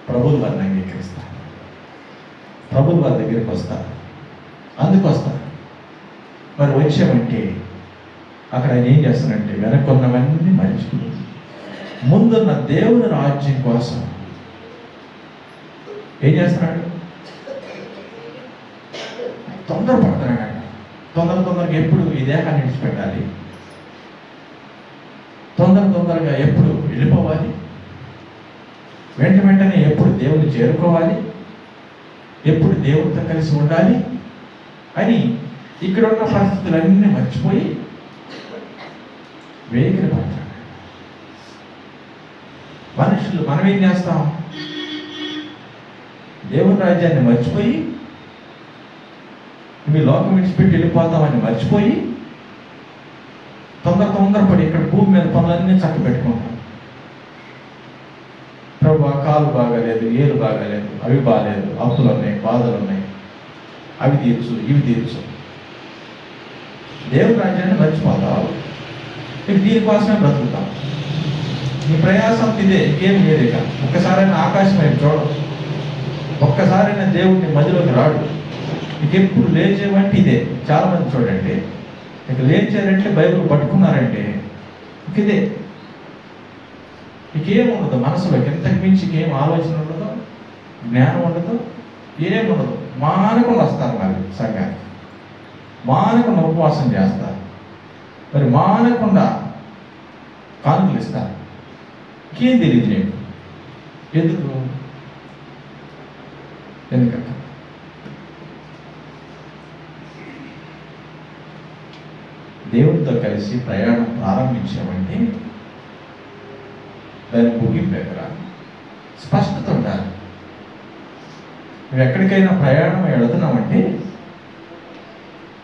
ప్రభువుల వారిని అంగీకరిస్తారు, ప్రభువుల వారి దగ్గరికి వస్తారు. అందుకు వస్తారు. మరి వచ్చామంటే అక్కడ ఆయన ఏం చేస్తానంటే వెనక్కున్నవన్నీ మర్చిపోయి ముందున్న దేవుని రాజ్యం కోసం ఏం చేస్తున్నాడు? తొందరపడుతున్నాడు. తొందరగా ఎప్పుడు ఈ దేహాన్ని విడిచిపెట్టాలి, తొందరగా ఎప్పుడు వెళ్ళిపోవాలి, వెంటనే ఎప్పుడు దేవుని చేరుకోవాలి, ఎప్పుడు దేవుడితో కలిసి ఉండాలి అని ఇక్కడ ఉన్న పరిస్థితులన్నీ మర్చిపోయి వేగిర పడతాడు. మనుషులు మనం ఏం చేస్తాం? దేవుని రాజ్యాన్ని మర్చిపోయి మీ లోకం విడిచిపెట్టి వెళ్ళిపోతామని మర్చిపోయి తొందరపడి ఇక్కడ భూమి మీద పనులన్నీ చక్క పెట్టుకుంటాం. ప్రభు కాలు బాగాలేదు, ఏలు బాగాలేదు, అవి బాగాలేదు, అప్పులు ఉన్నాయి, బాధలు ఉన్నాయి, అవి తీర్చు, ఇవి తీర్చు. దేవుని రాజ్యాన్ని మర్చిపోతావు. ఇక దీనికోసమే బ్రతుకుతాం. నీ ప్రయాసం ఇదే, ఇంకేం లేదు. ఇక ఒక్కసారైనా ఆకాశం వైపు చూడవు, ఒక్కసారైనా దేవుడిని మధ్యలోకి రాడు. ఇంకెప్పుడు లేచేవంటే ఇదే. చాలామంది చూడండి, ఇక లేచారంటే బైబిల్ పట్టుకున్నారంటే ఇంక ఇదే, ఇంకేం ఉండదు మనసులోకి. ఎంతకు మించి ఇంకేం ఆలోచన ఉండదు, జ్ఞానం ఉండదు, ఏముండదు. మానకుండా వస్తారు మరి సంఘానికి, మానకుండా ఉపవాసం చేస్తారు, మరి మానకుండా కానుకలు ఇస్తారు. ఇంకేం తెలియదు నీకు. ఎందుకంటే దేవుడితో కలిసి ప్రయాణం ప్రారంభించామంటే దాని ముగింపు దగ్గర స్పష్టత ఉండాలి. నువ్వు ఎక్కడికైనా ప్రయాణం వెళుతున్నామంటే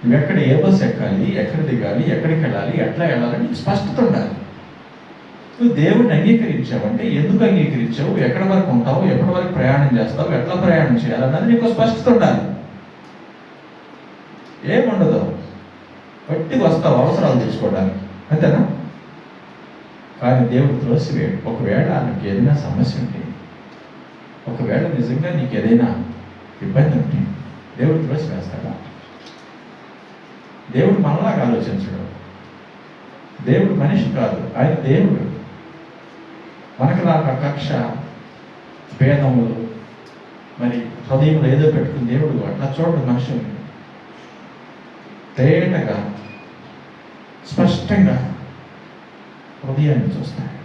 నువ్వెక్కడ ఏ బస్సు ఎక్కాలి, ఎక్కడ దిగాలి, ఎక్కడికి వెళ్ళాలి, ఎట్లా వెళ్ళాలని స్పష్టత ఉండాలి. నువ్వు దేవుడిని అంగీకరించావంటే ఎందుకు అంగీకరించావు, ఎక్కడి వరకు ఉంటావు, ఎప్పటి వరకు ప్రయాణం చేస్తావు, ఎట్లా ప్రయాణం చేయాలన్నది నీకు స్పష్టత ఉండాలి. ఏముండదు, బట్టికి వస్తావు అవసరాలు తీసుకోవడానికి, అంతేనా? కానీ దేవుడు త్రోసివేడు. ఒకవేళ నీకు ఏదైనా సమస్య ఉంటే, ఒకవేళ నిజంగా నీకు ఏదైనా ఇబ్బంది ఉంటే దేవుడు త్రోసివేస్తాడా? దేవుడు మనలాగా ఆలోచించడు. దేవుడు మనిషి కాదు, ఆయన దేవుడు. మనకులాగా కక్ష, భేదములు, మరి హృదయంలో ఏదో పెట్టుకుని దేవుడు అట్లా చూడడు. మనుషుల్ని తేటగా స్పష్టంగా హృదయాన్ని చూస్తాడు.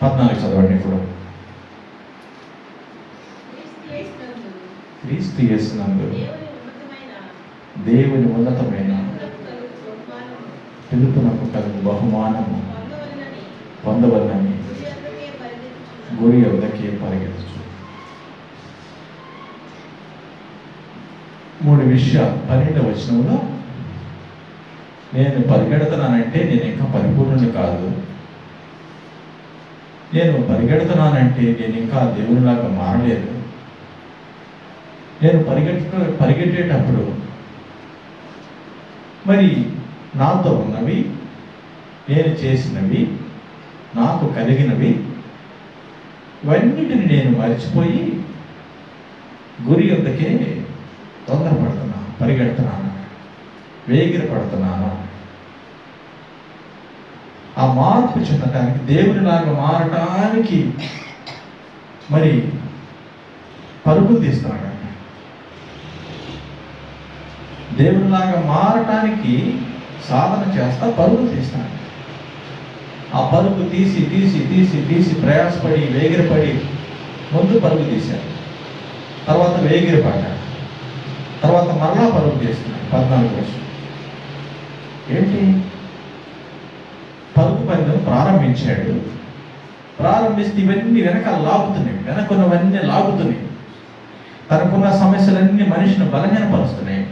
14 చదవండి. ఇప్పుడు క్రీస్తు యేసునందు దేవుని ఉన్నతమైన పిలుపునకు కలుగు బహుమానము పొందవలనని గురి వద్దకే పరిగెత్తు. 3 విషయాలు 12వ వచనంలో, నేను పరిగెడుతున్నానంటే నేను ఇంకా పరిపూర్ణుని కాదు, నేను పరిగెడుతున్నానంటే నేను ఇంకా దేవునిలాగా మారలేదు, నేను పరిగెట్టేటప్పుడు మరి నాతో ఉన్నవి, నేను చేసినవి, నాకు కలిగినవి ఇవన్నిటిని నేను మర్చిపోయి గురి వద్దకే తొందరపడుతున్నాను, పరిగెడుతున్నాను, వేగిరపడుతున్నాను. ఆ మార్పు చెందటానికి, దేవునిలాగా మారటానికి మరి పరుగులు తీస్తున్నాడు. దేవునిలాగా మారటానికి సాధన చేస్తా పరుగులు తీస్తాడు. ఆ పరుగు తీసి ప్రయాసపడి వేగిరపడి ముందు పరుగు తీశాడు, తర్వాత వేగిరపడ్డాడు, తర్వాత మరలా పరుగు తీస్తున్నాడు. 14 వర్షం ఏంటి? పరుగు పందెం ప్రారంభించాడు. ప్రారంభిస్తే ఇవన్నీ వెనకాల లాగుతున్నాయి, వెనకున్నవన్నీ లాగుతున్నాయి. తనకున్న సమస్యలన్నీ మనిషిని బలహీనపరుస్తున్నాయి.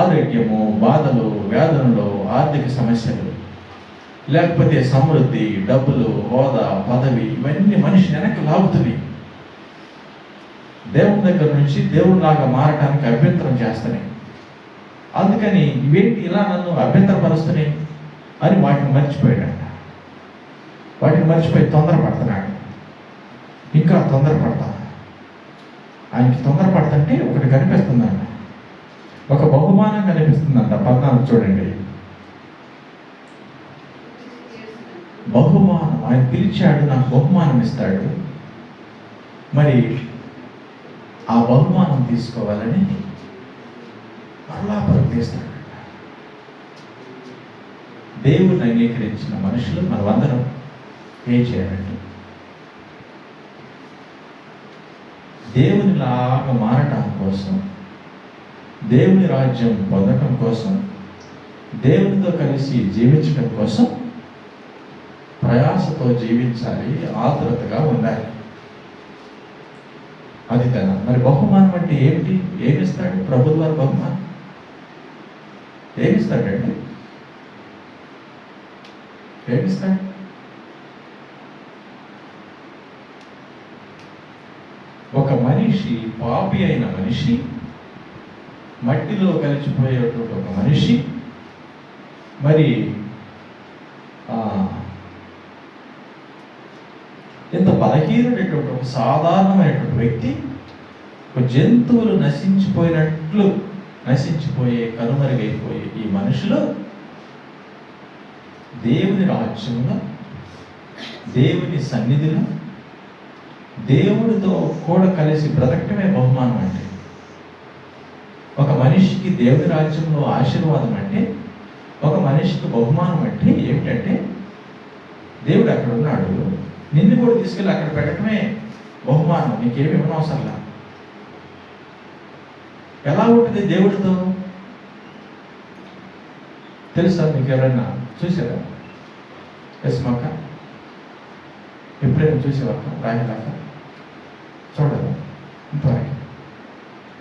ఆరోగ్యము, బాధలు, వేదనలు, ఆర్థిక సమస్యలు, లేకపోతే సమృద్ధి, డబ్బులు, హోదా, పదవి, ఇవన్నీ మనిషి వెనక్కి లాగుతున్నాయి. దేవుని దగ్గర నుంచి దేవునిలాగా మారటానికి అభ్యంతరం చేస్తున్నాయి. అందుకని ఇవేంటి ఇలా నన్ను అభ్యంతరపరుస్తున్నాయి అని వాటిని మర్చిపోయాడంట. వాటిని మర్చిపోయి తొందరపడుతున్నాడు. ఇంకా తొందరపడతా, ఆయనకి తొందరపడుతుంటే ఒకటి కనిపిస్తుందంట, ఒక బహుమానం కనిపిస్తుందంట. 14 చూడండి. బహుమానం, ఆయన పిలిచాడు, నాకు బహుమానం ఇస్తాడు. మరి ఆ బహుమానం తీసుకోవాలని మరలా పరుగేస్తాడు. దేవుని అంగీకరించిన మనుషులు మనమందరం ఏం చేయాలంటే, దేవునిలాగా మారటం కోసం, దేవుని రాజ్యం పొందటం కోసం, దేవునితో కలిసి జీవించడం కోసం ప్రయాసతో జీవించాలి, ఆతురతగా ఉండాలి. అది మరి బహుమానం అంటే ఏమిటి? ఏమిస్తాడు ప్రభువు వారి బహుమానం? ఏమిస్తాడండి? ఏమిస్తాడు? ఒక మనిషి, పాపి అయిన మనిషి, మట్టిలో కలిసిపోయేటువంటి ఒక మనిషి, మరి ఎంత బలహీనుడైనటువంటి ఒక సాధారణమైనటువంటి వ్యక్తి, ఒక జంతువులు నశించిపోయినట్లు నశించిపోయే, కనుమరుగైపోయే ఈ మనుషులు దేవుని రాజ్యంలో, దేవుని సన్నిధిలో, దేవుడితో కూడా కలిసి బ్రతకటమే బహుమానం. అంటే ఒక మనిషికి దేవుని రాజ్యంలో ఆశీర్వాదం అంటే, ఒక మనిషికి బహుమానం అంటే ఏమిటంటే, దేవుడు అక్కడ ఉన్నాడు, నిన్ను కూడా తీసుకెళ్ళి అక్కడ పెట్టడమే బహుమానం. నీకేమి ఇవ్వనవసరంలా. ఎలా ఉంటుంది దేవుడితో? తెలుసా మీకు? ఎవరైనా చూసారా? ఎస్మాక ఎప్పుడైనా చూసేవాక? రాయలాక చూడదు ఇంతవరకు.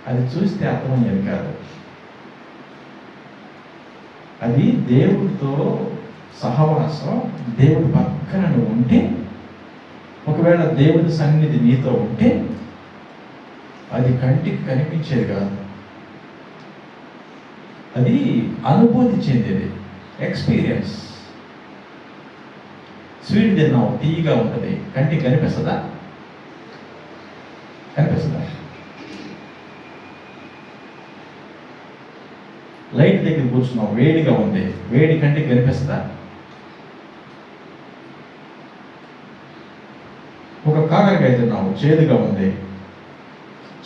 అది చూస్తే అర్థమయ్యేది కాదు. అది దేవుడితో సహవాసం. దేవుడి పక్కన నువ్వు ఉంటే, ఒకవేళ దేవుడి సన్నిధి నీతో ఉంటే, అది కంటికి కనిపించేది కాదు, అది అనుభూతి చెందేది, ఎక్స్పీరియన్స్. స్వీట్ తిన్నావు, తీయగా ఉంటుంది, కంటికి కనిపిస్తుందా? కనిపిస్తుందా? లైట్ దగ్గర కూర్చున్నావు, వేడిగా ఉంది, వేడి కంటికి కనిపిస్తుందా? ఒక కాకరకాయ తిన్నావు, చేదుగా ఉంది,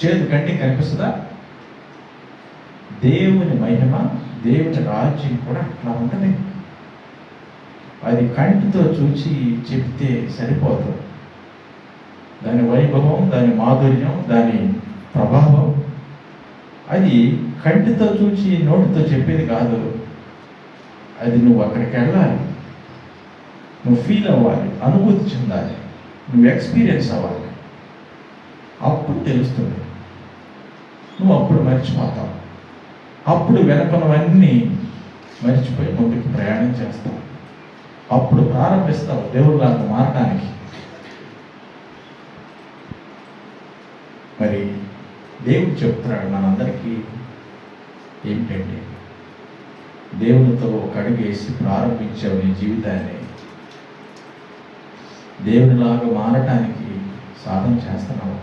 చేదు కంటికి కనిపిస్తుందా? దేవుని మహిమ, దేవుని రాజ్యం కూడా అట్లా ఉంటుంది. అది కంటితో చూసి చెప్తే సరిపోదు. దాని వైభవం, దాని మాధుర్యం, దాని ప్రభావం అది కంటితో చూసి నోటితో చెప్పేది కాదు. అది నువ్వు అక్కడికి వెళ్ళాలి, నువ్వు ఫీల్ అవ్వాలి, అనుభూతి చెందాలి, నువ్వు ఎక్స్పీరియన్స్ అవ్వాలి. అప్పుడు తెలుస్తుంది. నువ్వు అప్పుడు మర్చిపోతావు. అప్పుడు వెనకనవన్నీ మర్చిపోయి ముందుకు ప్రయాణం చేస్తావు. అప్పుడు ప్రారంభిస్తావు దేవుళ్ళను మారడానికి. మరి దేవుడు చెప్తున్నాడు మనందరికీ ఏమిటంటే, దేవునితో ఒక అడుగు వేసి ప్రారంభించావు నీ జీవితాన్ని, దేవునిలాగా మారటానికి సాధన చేస్తున్నావు.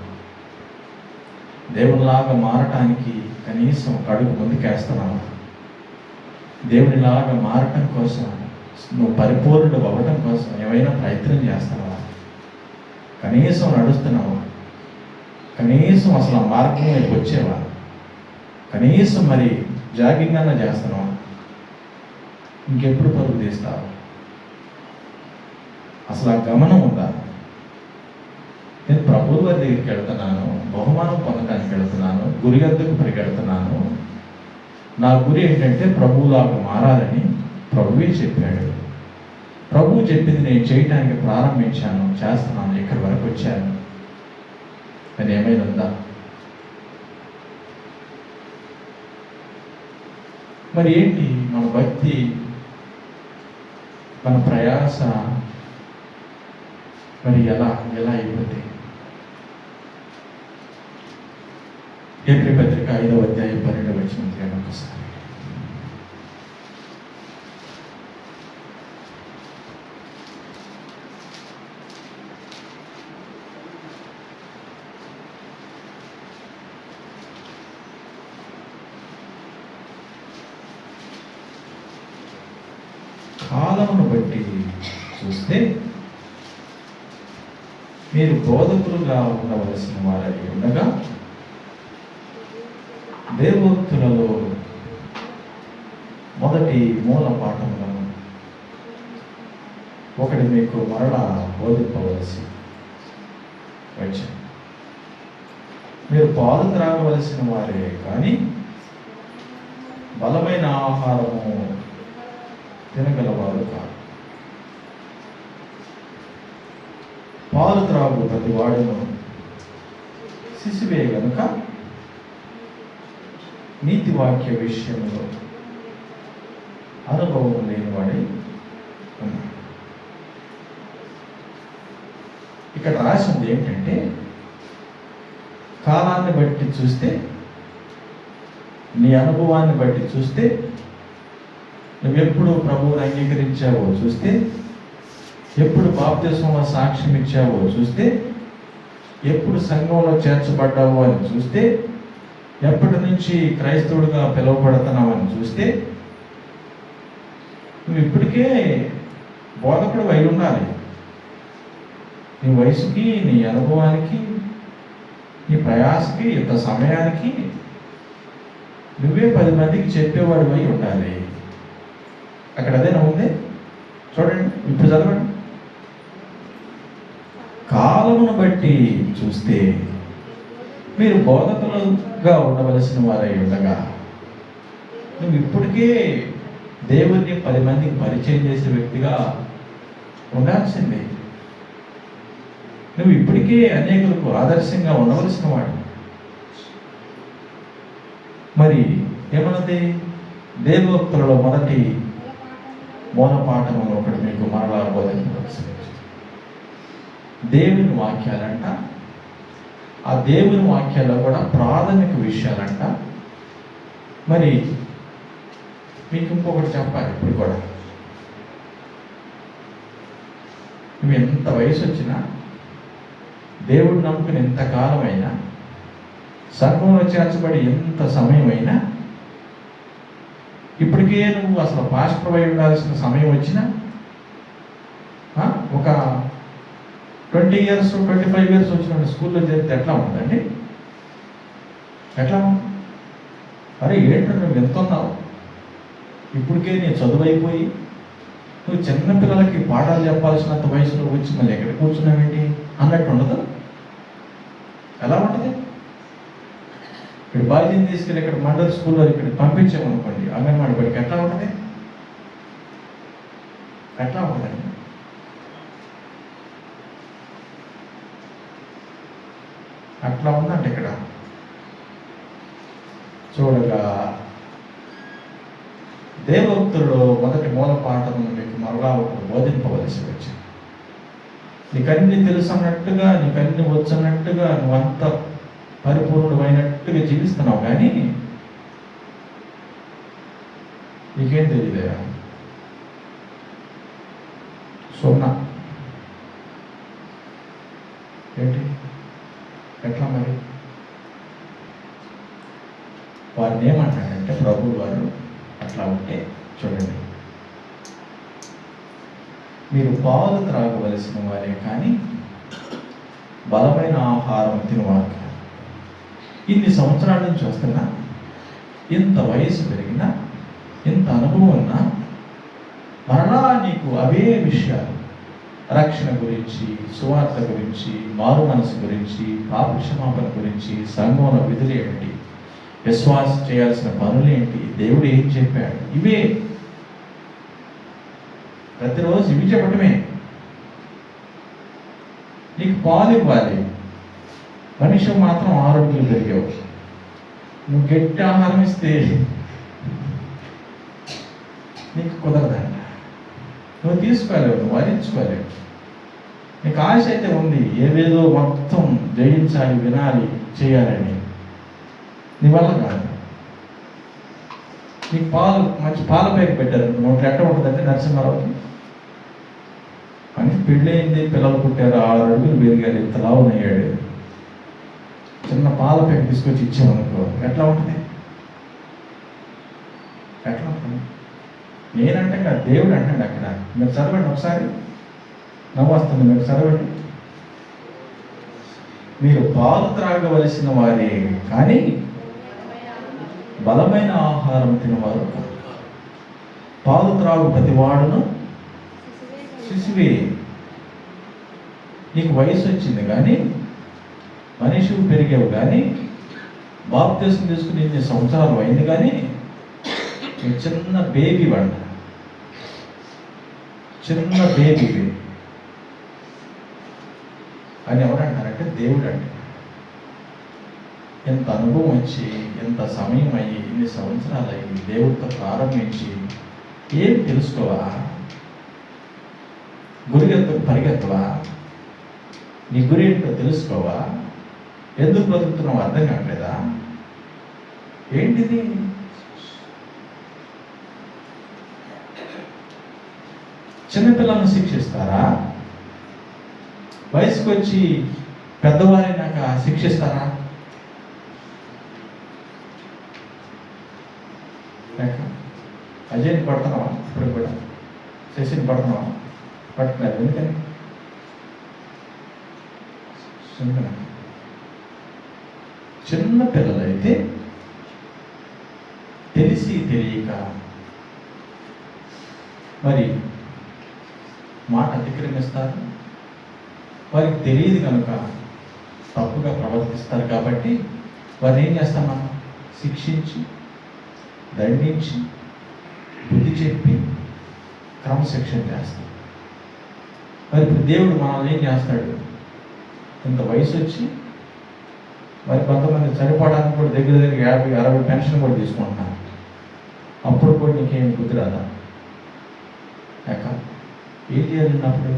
దేవునిలాగా మారటానికి కనీసం ఒక అడుగు ముందుకేస్తున్నావు. దేవునిలాగా మారటం కోసం, నువ్వు పరిపూర్ణుడు అవ్వటం కోసం ఏమైనా ప్రయత్నం చేస్తున్నావా? కనీసం నడుస్తున్నావా? కనీసం అసలు ఆ మార్గం వైపు వచ్చేవా? కనీసం మరి జాగింగ్ అన్నా చేస్తున్నావా? ఇంకెప్పుడు పరుగు తీస్తావు? అసలు ఆ గమనం ఉందా? నేను ప్రభువు వారి దగ్గరికి వెళ్తున్నాను, బహుమానం పొందడానికి వెళ్తున్నాను, గురి వద్దకు పరిగెడుతున్నాను. నా గురి ఏంటంటే ప్రభువులాగా మారాలని ప్రభువే చెప్పాడు. ప్రభువు చెప్పింది నేను చేయటానికి ప్రారంభించాను, చేస్తున్నాను, ఇక్కడి వరకు వచ్చాను. అది ఏమైనా ఉందా? మరి ఏంటి మన భక్తి, మన ప్రయాస మరి ఎలా అయిపోతే? హెబ్రీ పత్రిక 5వ అధ్యాయం 12వ వచనం ఒకసారి. కాలమును బట్టి చూస్తే మీరు బోధకులుగా ఉండవలసిన వారై ఉండగా దేవోక్తులలో మొదటి మూల పాఠములను ఒకటి మీకు మరలా బోధింపవలసి వచ్చింది. మీరు పాలు త్రాగవలసిన వారే కానీ బలమైన ఆహారము తినగలవారు కాదు. పాలు త్రాగు ప్రతి వాడును శిశువే గనుక నీతి వాక్య విషయంలో అనుభవం లేనివాడై ఉన్నాడు. ఇక్కడ రాసింది ఏంటంటే, కాలాన్ని బట్టి చూస్తే, నీ అనుభవాన్ని బట్టి చూస్తే, నువ్వెప్పుడు ప్రభువుని అంగీకరించావో చూస్తే, ఎప్పుడు బాప్తిస్మలో సాక్ష్యం ఇచ్చావో చూస్తే, ఎప్పుడు సంఘంలో చేర్చబడ్డావో అని చూస్తే, ఎప్పటి నుంచి క్రైస్తవుడిగా పిలువబడుతున్నావు అని చూస్తే, నువ్వు ఇప్పటికే బోధకుడు అయి ఉండాలి. నీ వయసుకి, నీ అనుభవానికి, నీ ప్రయాసకి, ఇంత సమయానికి నువ్వే 10 మందికి చెప్పేవాడు అయి ఉండాలి. అక్కడ అదేనా ఉంది? చూడండి, ఇప్పుడు చదవండి. కాలమును బట్టి చూస్తే మీరు బోధకులుగా ఉండవలసిన వారై ఉండగా, నువ్వు ఇప్పటికే దేవుణ్ణి 10 మందికి పరిచయం చేసే వ్యక్తిగా ఉండాల్సిందే. నువ్వు ఇప్పటికే అనేకులకు ఆదర్శంగా ఉండవలసిన వాడు. మరి ఏమన్నది? దేవోక్తులలో మొదటి మూలపాఠము ఒకటి మీకు మరలా బోధించవలసి. దేవుని వాక్యాలంట, ఆ దేవుని వాక్యాల్లో కూడా ప్రాథమిక విషయాలంట. మరి మీకు ఇంకొకటి చెప్పాలి. ఇప్పుడు కూడా నువ్వు ఎంత వయసు వచ్చినా, దేవుడు నమ్ముకుని ఎంతకాలమైనా, సంఘంలో చేర్చబడి ఎంత సమయమైనా, ఇప్పటికే నువ్వు అసలు పాస్టర్ అయి ఉండాల్సిన సమయం వచ్చినా, ఒక 20 years 25 years వచ్చిన స్కూల్లో చేరితే ఎట్లా ఉందండి? ఎట్లా ఉంది? అరే ఏంటో నువ్వు ఎంత ఉన్నావు, ఇప్పటికే నీ చదువు అయిపోయి నువ్వు చిన్నపిల్లలకి పాఠాలు చెప్పాల్సినంత వయసులో వచ్చి మళ్ళీ ఎక్కడ కూర్చున్నావేంటి అన్నట్టు ఉండదు. ఎలా ఉంటుంది? ఇక్కడ బాధ్యతను తీసుకెళ్ళి ఇక్కడ మండల్ స్కూల్లో ఇక్కడ పంపించామనుకోండి, అంగన్వాడీ బడికి ఎట్లా ఉంటుంది? ఎట్లా ఉంటుందండి? అట్లా ఉందంటే ఇక్కడ చూడగా దేవోక్తుల్లో మొదటి మూల పాఠమును మీకు మరలా ఒకటి బోధింపవలసి వచ్చింది. నీకన్నీ తెలుసు అన్నట్టుగా, నీకన్నీ వచ్చన్నట్టుగా, నువ్వంత పరిపూర్ణుడు అయినట్టుగా జీవిస్తున్నావు, కానీ నీకేం తెలియదా? సున్నా. ఏంటి? ఎట్లా మరి? వారిని ఏమంటాడంటే ప్రభు వారు అట్లా ఉంటే చూడండి, మీరు పాలు త్రాగవలసిన వారే కానీ బలమైన ఆహారం తినవారు కాదు. ఇన్ని సంవత్సరాల నుంచి వస్తున్నా, ఇంత వయసు పెరిగినా, ఇంత అనుభవం ఉన్నా, మరలా నీకు అవే విషయాలు, రక్షణ గురించి, సువార్త గురించి, మారు మనసు గురించి, పాప క్షమాపణ గురించి, సంఘంలో విధులు ఏమిటి, విశ్వాసం చేయాల్సిన పనులు ఏంటి, దేవుడు ఏం చెప్పాడు, ఇవే ప్రతిరోజు ఇవి చెప్పటమే. నీకు పాలు ఇవ్వాలి, మనిషి మాత్రం ఆరోగ్యం పెరిగావు. నువ్వు గట్టి ఆహారం ఇస్తే నీకు కుదరదంట. నువ్వు తీసుకోలేవు, నువ్వు వరించుకోలేవు. నీకు ఆశ అయితే ఉంది, ఏదేదో మొత్తం జయించాలి, వినాలి, చేయాలని. నీ వల్ల కాదు. నీకు పాలు మంచి పాల ప్యాక్ పెట్టారు, నోట్లో ఎట్ట ఉంటుందంటే నరసింహారావుకి అని పెళ్ళయింది, పిల్లలు పుట్టారు, 6 అడుగులు పెరిగారు, ఇంత లావునయ్యాడు. చిన్న పాల ప్యాక్ తీసుకొచ్చి ఇచ్చామనుకో ఎట్లా ఉంటుంది? ఎట్లా ఉంటుంది? నేనంటే కాదు, దేవుడు అంటాడు అక్కడ. మీరు చదవండి ఒకసారి, నవ్వు వస్తుంది, మీరు చదవండి. మీరు పాలు త్రాగవలసిన వారే కానీ బలమైన ఆహారం తినవారు కాదు. పాలు త్రాగు ప్రతివాడును శిశువే. నీకు వయసు వచ్చింది కానీ, మనిషి పెరిగావు కానీ, బాప్తిసం తీసుకుని 8 సంవత్సరాలు అయింది కానీ చిన్న బేబీ వంట, చిన్న బేబీ అని ఎవరంటారంటే దేవుడు అంటే. ఎంత అనుభవం వచ్చి, ఎంత సమయం అయ్యి, ఇన్ని సంవత్సరాలు అయ్యి దేవుడితో ప్రారంభించి ఏం తెలుసుకోవా? గురిగెత్తకు పరిగెత్తవా? నీ గురి ఏంటో తెలుసుకోవా? ఎందుకు బ్రతుకుతున్నావు అర్థం కావట్లేదా? ఏంటిది? చిన్నపిల్లలను శిక్షిస్తారా? వయసుకు వచ్చి పెద్దవారైనాక శిక్షిస్తారా? లేక అజయ్ని పడుతున్నావా? ఇప్పుడు కూడా శశిని పడుతున్నావా? పట్టుకున్నారు. ఎందుకని? చిన్న పిల్లలైతే తెలిసి తెలియక మరి మాట అతిక్రమిస్తారు. వారికి తెలియదు కనుక తప్పుగా ప్రవర్తిస్తారు. కాబట్టి వారిని ఏం చేస్తాం మనం? శిక్షించి, దండించి, బుద్ధి చెప్పి క్రమశిక్షణ చేస్తాం. మరి ఇప్పుడు దేవుడు మనల్ని ఏం చేస్తాడు? ఇంత వయసు వచ్చి మరి కొంతమంది చనిపోవడానికి కూడా దగ్గర 50-60 పెన్షన్ కూడా తీసుకుంటున్నారు. అప్పుడు కూడా నీకేం బుద్ధి రాదా? లేక ఏం చేయాలన్నప్పుడు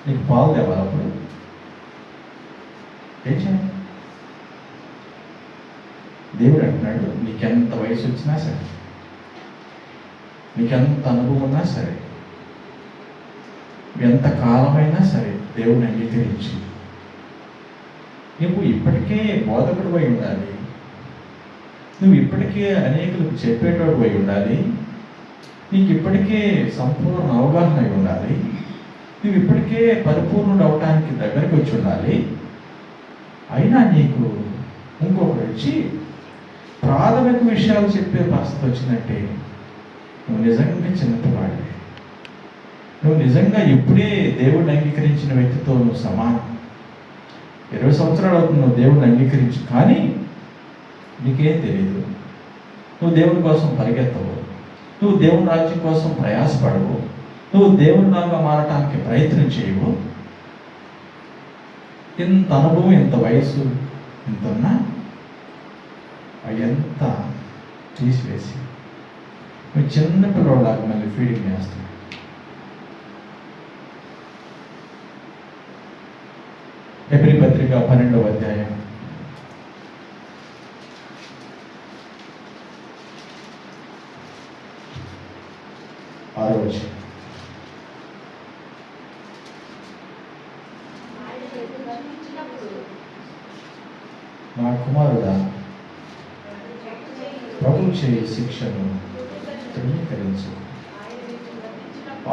నీకు పాలు తేవాలి. అప్పుడు ఏం చేయాలి? దేవుడు అంటున్నాడు, నీకెంత వయసు వచ్చినా సరే, నీకెంత అనుభవం ఉన్నా సరే, ఎంత కాలమైనా సరే దేవుడిని అంగీకరించి నువ్వు ఇప్పటికే బోధకుడు అయి ఉండాలి. నువ్వు ఇప్పటికే అనేకులకు చెప్పేటోడు అయి ఉండాలి. నీకు ఇప్పటికే సంపూర్ణ అవగాహన అయి ఉండాలి. నువ్వు ఇప్పటికే పరిపూర్ణుడు అవటానికి దగ్గరికి వచ్చి ఉండాలి. అయినా నీకు ఇంకొకటి వచ్చి ప్రాథమిక విషయాలు చెప్పే పరిస్థితి వచ్చినట్టే నువ్వు నిజంగా చిన్నపిల్లాడివి. నువ్వు నిజంగా ఇప్పుడే దేవుడిని అంగీకరించిన వ్యక్తితో నువ్వు సమానం. 20 సంవత్సరాలు అవుతుంది నువ్వు దేవుడిని అంగీకరించి, కానీ నీకేం తెలియదు. నువ్వు దేవుడి కోసం పరిగెత్తవు, నువ్వు దేవుని రాజ్యం కోసం ప్రయాసపడవు, నువ్వు దేవుడిలాగా మారటానికి ప్రయత్నం చేయవు. ఇంత అనుభవం, ఇంత వయసు, ఇంత ఉన్నా అయ్యంత తీసివేసి నువ్వు చిన్న పిల్లవాళ్ళలాగా మళ్ళీ ఫీడింగ్ చేస్తావు. హెబ్రీ పత్రిక 12వ అధ్యాయం 6వ వచనం. నా కుమారుడా, ప్రభు చేయ శిక్షను తృణీకరించు.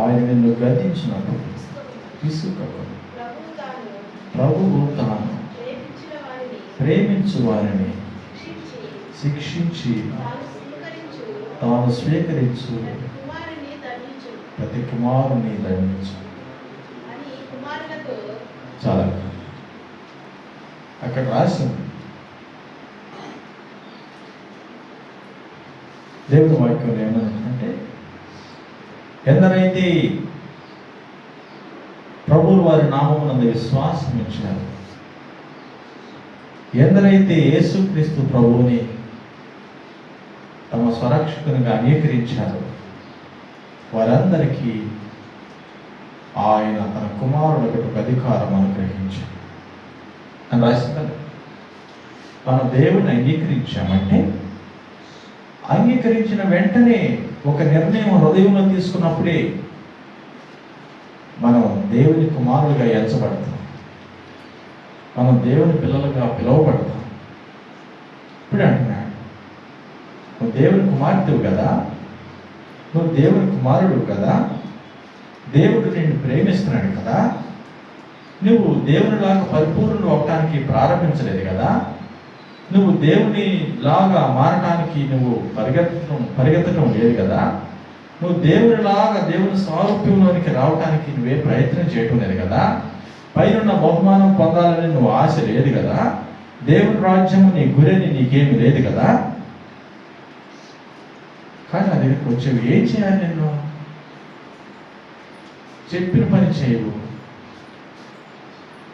ఆయన నిన్ను గద్దించినప్పుడు విసుగకు. ప్రభువు తాను ప్రేమించు వారిని శిక్షించి తాను స్వీకరించు ప్రతి కుమారుని దండించు. చాలా అక్కడ రాసింది. దేవుని వాక్యం ఏమంటే, ఎందరైతే ప్రభువు వారి నామమునందు విశ్వాసం ఉంచారు, ఎందరైతే యేసుక్రీస్తు ప్రభువుని తమ స్వరక్షకునిగా అంగీకరించారు, వారందరికీ ఆయన తన కుమారులకు అధికారం అనుగ్రహించారు అని రాసింది. మనం దేవుని అంగీకరించామంటే, అంగీకరించిన వెంటనే ఒక నిర్ణయం హృదయంలో తీసుకున్నప్పుడే మనం దేవుని కుమారులుగా ఎంచబడతాం, మనం దేవుని పిల్లలుగా పిలువబడతాం. ఇప్పుడు అంటున్నాడు, నువ్వు దేవుని కుమార్తెవు కదా, నువ్వు దేవుని కుమారుడు కదా, దేవుడు నిన్ను ప్రేమిస్తున్నాడు కదా, నువ్వు దేవునిలాగా పరిపూర్ణుడు అవటానికి ప్రారంభించలేదు కదా, నువ్వు దేవుని లాగా మారటానికి నువ్వు పరిగెత్తడం లేదు కదా, నువ్వు దేవునిలాగా దేవుని స్వారూప్యంలోనికి రావటానికి నువ్వే ప్రయత్నం చేయటం లేదు కదా, పైన బహుమానం పొందాలని నువ్వు ఆశ లేదు కదా, దేవుని రాజ్యము నీ గురిని నీకేమి లేదు కదా. కానీ నా దగ్గరికి వచ్చేవి ఏం చేయాలి? నేను చెప్పిన పని చేయవు,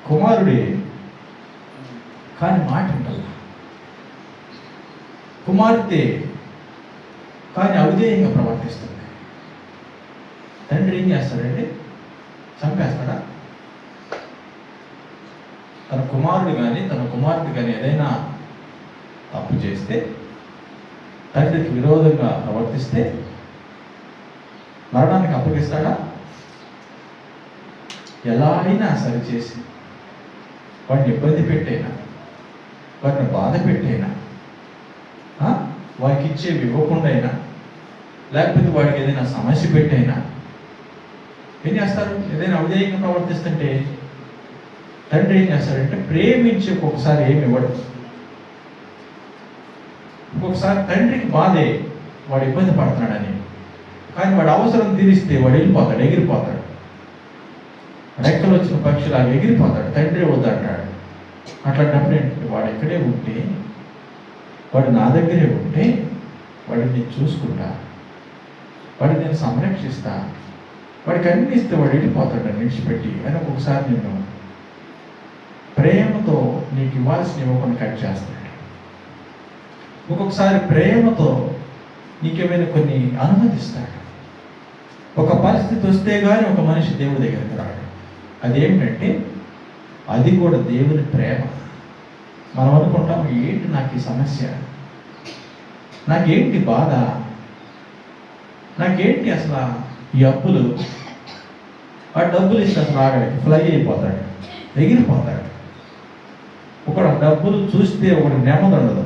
కుమారుడే కానీ మాట ఉండాల, కుమార్తె కానీ అవిధేయంగా ప్రవర్తిస్తుంది. తండ్రి ఏం చేస్తాడండి? చంపేస్తాడా? తన కుమారుడు కానీ తన కుమార్తె కానీ ఏదైనా తప్పు చేస్తే, తండ్రికి విరోధంగా ప్రవర్తిస్తే మరణానికి అప్పగిస్తాడా? ఎలా అయినా సరిచేసి వాడిని ఇబ్బంది పెట్టైనా, వాడిని బాధ పెట్టైనా, వాడికి ఇచ్చేవి ఇవ్వకుండా అయినా, లేకపోతే వాడికి ఏదైనా సమస్య పెట్టైనా ఏం చేస్తారు? ఏదైనా అవిధేయంగా ప్రవర్తిస్తుంటే తండ్రి ఏం చేస్తాడంటే ప్రేమించి ఒక్కొక్కసారి ఏమి ఇవ్వడు. ఒక్కొక్కసారి తండ్రికి బాధే వాడు ఇబ్బంది పడుతున్నాడని, కానీ వాడు అవసరం తీరిస్తే వాడు వెళ్ళిపోతాడు, ఎగిరిపోతాడు, రెక్కలు వచ్చిన పక్షిలాగా ఎగిరిపోతాడు, తండ్రి వద్దంటాడు. అట్లాంటప్పుడు ఏంటంటే వాడు ఎక్కడే ఉంటే, వాడు నా దగ్గరే ఉంటే వాడిని నేను చూసుకుంటా, వాడిని నేను సంరక్షిస్తా, వాడికి అన్ని ఇస్తే వాడు వెళ్ళిపోతాడు విడిచిపెట్టి. అని ఒక్కొక్కసారి నేను ప్రేమతో నీకు ఇవ్వాల్సిన ఇవ్వకుండా కట్ చేస్తాడు. ఒక్కొక్కసారి ప్రేమతో నీకేమైనా కొన్ని అనుమతిస్తాడు. ఒక పరిస్థితి వస్తే కానీ ఒక మనిషి దేవుడి దగ్గరికి రాడు. అదేమిటంటే అది కూడా దేవుని ప్రేమ. మనం అనుకుంటాం, ఏంటి నాకు ఈ సమస్య, నాకేంటి బాధ, నాకేంటి అసలు ఈ అప్పులు, ఆ డబ్బులు ఇస్తే అసలు ఆగడానికి ఫ్లై అయిపోతాడు, ఎగిరిపోతాడు. ఒకడు డబ్బులు చూస్తే ఒకటి నెమ్మది ఉండదు.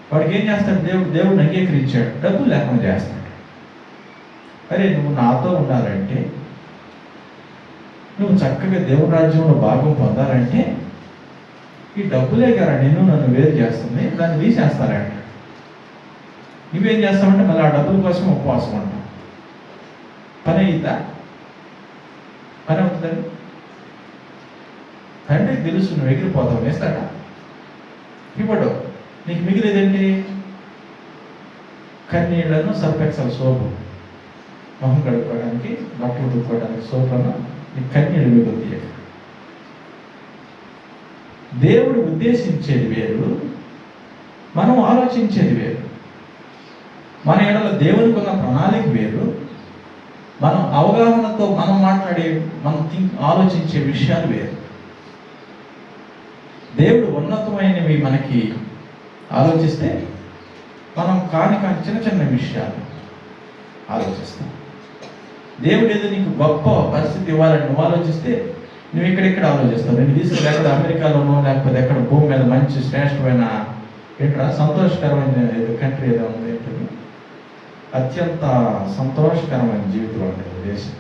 వాడికి ఏం చేస్తాడు? దేవుడిని అంగీకరించాడు, డబ్బులు లేకుండా చేస్తాడు. అరే నువ్వు నాతో ఉండాలంటే, నువ్వు చక్కగా దేవుని రాజ్యంలో భాగం పొందాలంటే ఈ డబ్బులే కదా నన్ను వేరు చేస్తుంది, దాన్ని తీసేస్తారంట. నువ్వేం చేస్తావంటే మళ్ళీ ఆ డబ్బుల కోసం ఉపవాసం ఉంటావు. పని అయిందా? పని అవుతుందండి. తండ్రికి తెలుసు నువ్వు ఎగిరిపోతావు, వేస్తాడా? ఇవ్వడు. నీకు మిగిలేదండి కన్నీళ్లను, సర్ఫెక్సల్ సోపు, మొహం కడుక్కోవడానికి, బట్టలు దుక్కోవడానికి సోపులను, నీకు కన్నీళ్ళు మిగులుతాయి. దేవుడు ఉద్దేశించేది వేరు, మనం ఆలోచించేది వేరు. మన ఎడల దేవునికి ఉన్న ప్రణాళిక వేరు, మనం అవగాహనతో మనం మాట్లాడే, మనం ఆలోచించే విషయాలు వేరు. దేవుడు ఉన్నతమైనవి మనకి ఆలోచిస్తే మనం కాని చిన్న చిన్న విషయాలు ఆలోచిస్తాం. దేవుడు ఏదో నీకు గొప్ప పరిస్థితి ఇవ్వాలని నువ్వు ఆలోచిస్తే నువ్వు ఎక్కడెక్కడ ఆలోచిస్తావు. నేను తీసుకుని ఎక్కడ అమెరికాలోనో లేకపోతే ఎక్కడ భూమి మీద మంచి శ్రేష్టమైన ఏంట్రా సంతోషకరమైన కంట్రీ ఏదో ఉంది, ఏంటది అత్యంత సంతోషకరమైన జీవితం ఉంటుంది దేశం.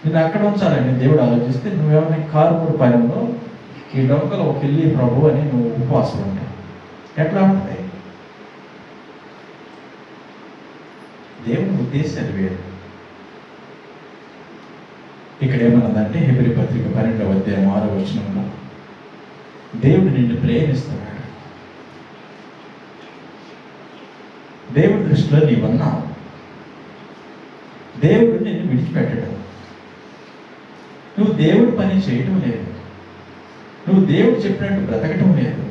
నేను అక్కడ ఉంచాలని దేవుడు ఆలోచిస్తే నువ్వేమన్నా కారుమూరు పనిలో ఈ డొంకలో ఒక వెళ్ళి ప్రభు అని నువ్వు ఉపవాసం ఉంటావు. ఎట్లా ఉంటుంది? దేవుని ఉద్దేశాలు వేరు. ఇక్కడ ఏమన్నదంటే హెబ్రీ పత్రిక 12వ అధ్యాయం 6వ వచనంలో దేవుడు నిన్ను ప్రేమిస్తున్నాడు. దేవుడి దృష్టిలో నీవన్నావు. దేవుడు నిన్ను విడిచిపెట్టడం, నువ్వు దేవుడి పని చేయటం లేదు, నువ్వు దేవుడు చెప్పినట్టు బ్రతకటం లేదు.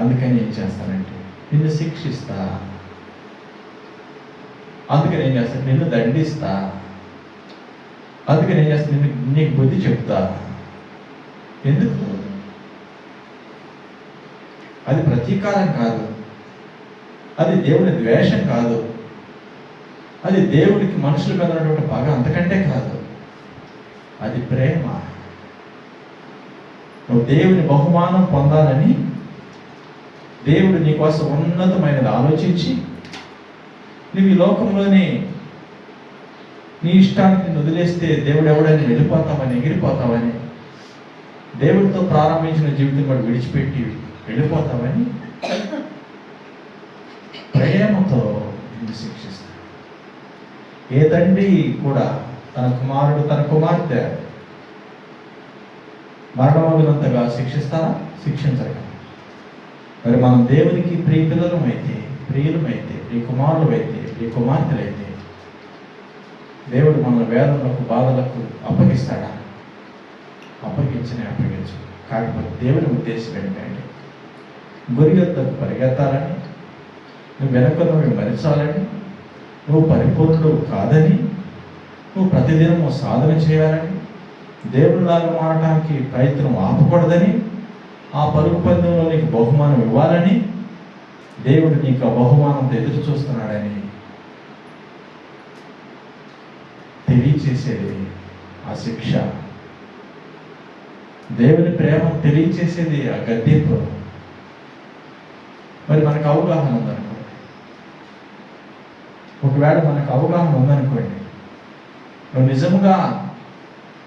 అందుకని ఏం చేస్తానంటే నిన్ను శిక్షిస్తా, అందుకని ఏం చేస్తాను, నిన్ను దండిస్తా, అందుకని ఏం చేస్తాను, నీకు బుద్ధి చెప్తా. ఎందుకు? అది ప్రతీకారం కాదు, అది దేవుని ద్వేషం కాదు, అది దేవుడికి మనుషుల మీద ఉన్నటువంటి పగ అంతకంటే కాదు, అది ప్రేమ. నువ్వు దేవుని బహుమానం పొందాలని దేవుడు నీకోసం ఉన్నతమైనది ఆలోచించి నువ్వు ఈ లోకంలోనే నీ ఇష్టానికి వదిలేస్తే దేవుడు ఎవడని వెళ్ళిపోతావని, ఎగిరిపోతావని, దేవుడితో ప్రారంభించిన జీవితం కూడా విడిచిపెట్టి వెళ్ళిపోతావని ప్రేమతో నిన్ను శిక్షిస్తాడు. ఏ తండ్రి కూడా తన కుమారుడు, తన కుమార్తె మరణమగినంతగా శిక్షిస్తారా? శిక్షించరు. మరి మనం దేవునికి ప్రియ పిల్లలమైతే, ప్రియులమైతే, ప్రియ కుమారులమైతే, ప్రియ కుమార్తెలైతే దేవుడు మన వేదనలకు, బాధలకు అప్పగిస్తాడా? అప్పగించు. కాకపోతే దేవుని ఉద్దేశం ఏంటంటే గురి యొద్దకు పరిగెత్తాలని, నువ్వు వెనకను మరిచాలని, నువ్వు పరిపూర్ణుడు కాదని, నువ్వు ప్రతిదినము సాధన చేయాలని, దేవుడిలాగా మారటానికి ప్రయత్నం ఆపకూడదని, ఆ పరుగు పందెంలో నీకు బహుమానం ఇవ్వాలని, దేవుడు నీకు ఆ బహుమానంతో ఎదురు చూస్తున్నాడని తెలియచేసేది ఆ శిక్ష. దేవుని ప్రేమను తెలియచేసేది ఆ గద్దెంపు. మరి మనకు అవగాహన ఉందనుకోండి, ఒకవేళ మనకు అవగాహన ఉందనుకోండి, నువ్వు నిజముగా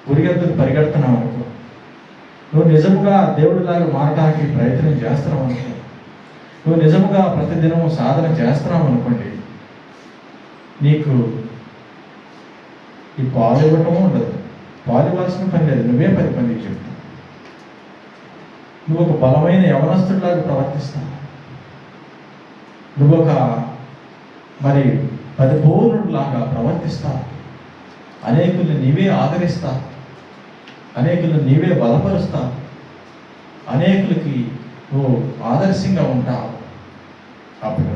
గురిగెద్దుకు పరిగెడుతున్నావు అనుకో, నువ్వు నిజముగా దేవుడిలాగా మారడానికి ప్రయత్నం చేస్తున్నావు అనుకో, నువ్వు నిజముగా ప్రతిదినము సాధన చేస్తున్నావు అనుకోండి, నీకు ఈ పాలు ఇవ్వటము ఉండదు. పాలు ఇవ్వాల్సిన పని లేదు, నువ్వే 10 మందికి చెప్తావు. నువ్వు ఒక బలమైన యవనస్తుడిలాగా ప్రవర్తిస్తావు. నువ్వు ఒక మరి పరిపూర్ణుడిలాగా ప్రవర్తిస్తావు. అనేకుల్ని నీవే ఆదరిస్తావు, అనేకులను నీవే బలపరుస్తావు, అనేకులకి నువ్వు ఆదర్శంగా ఉంటావు. అప్పుడు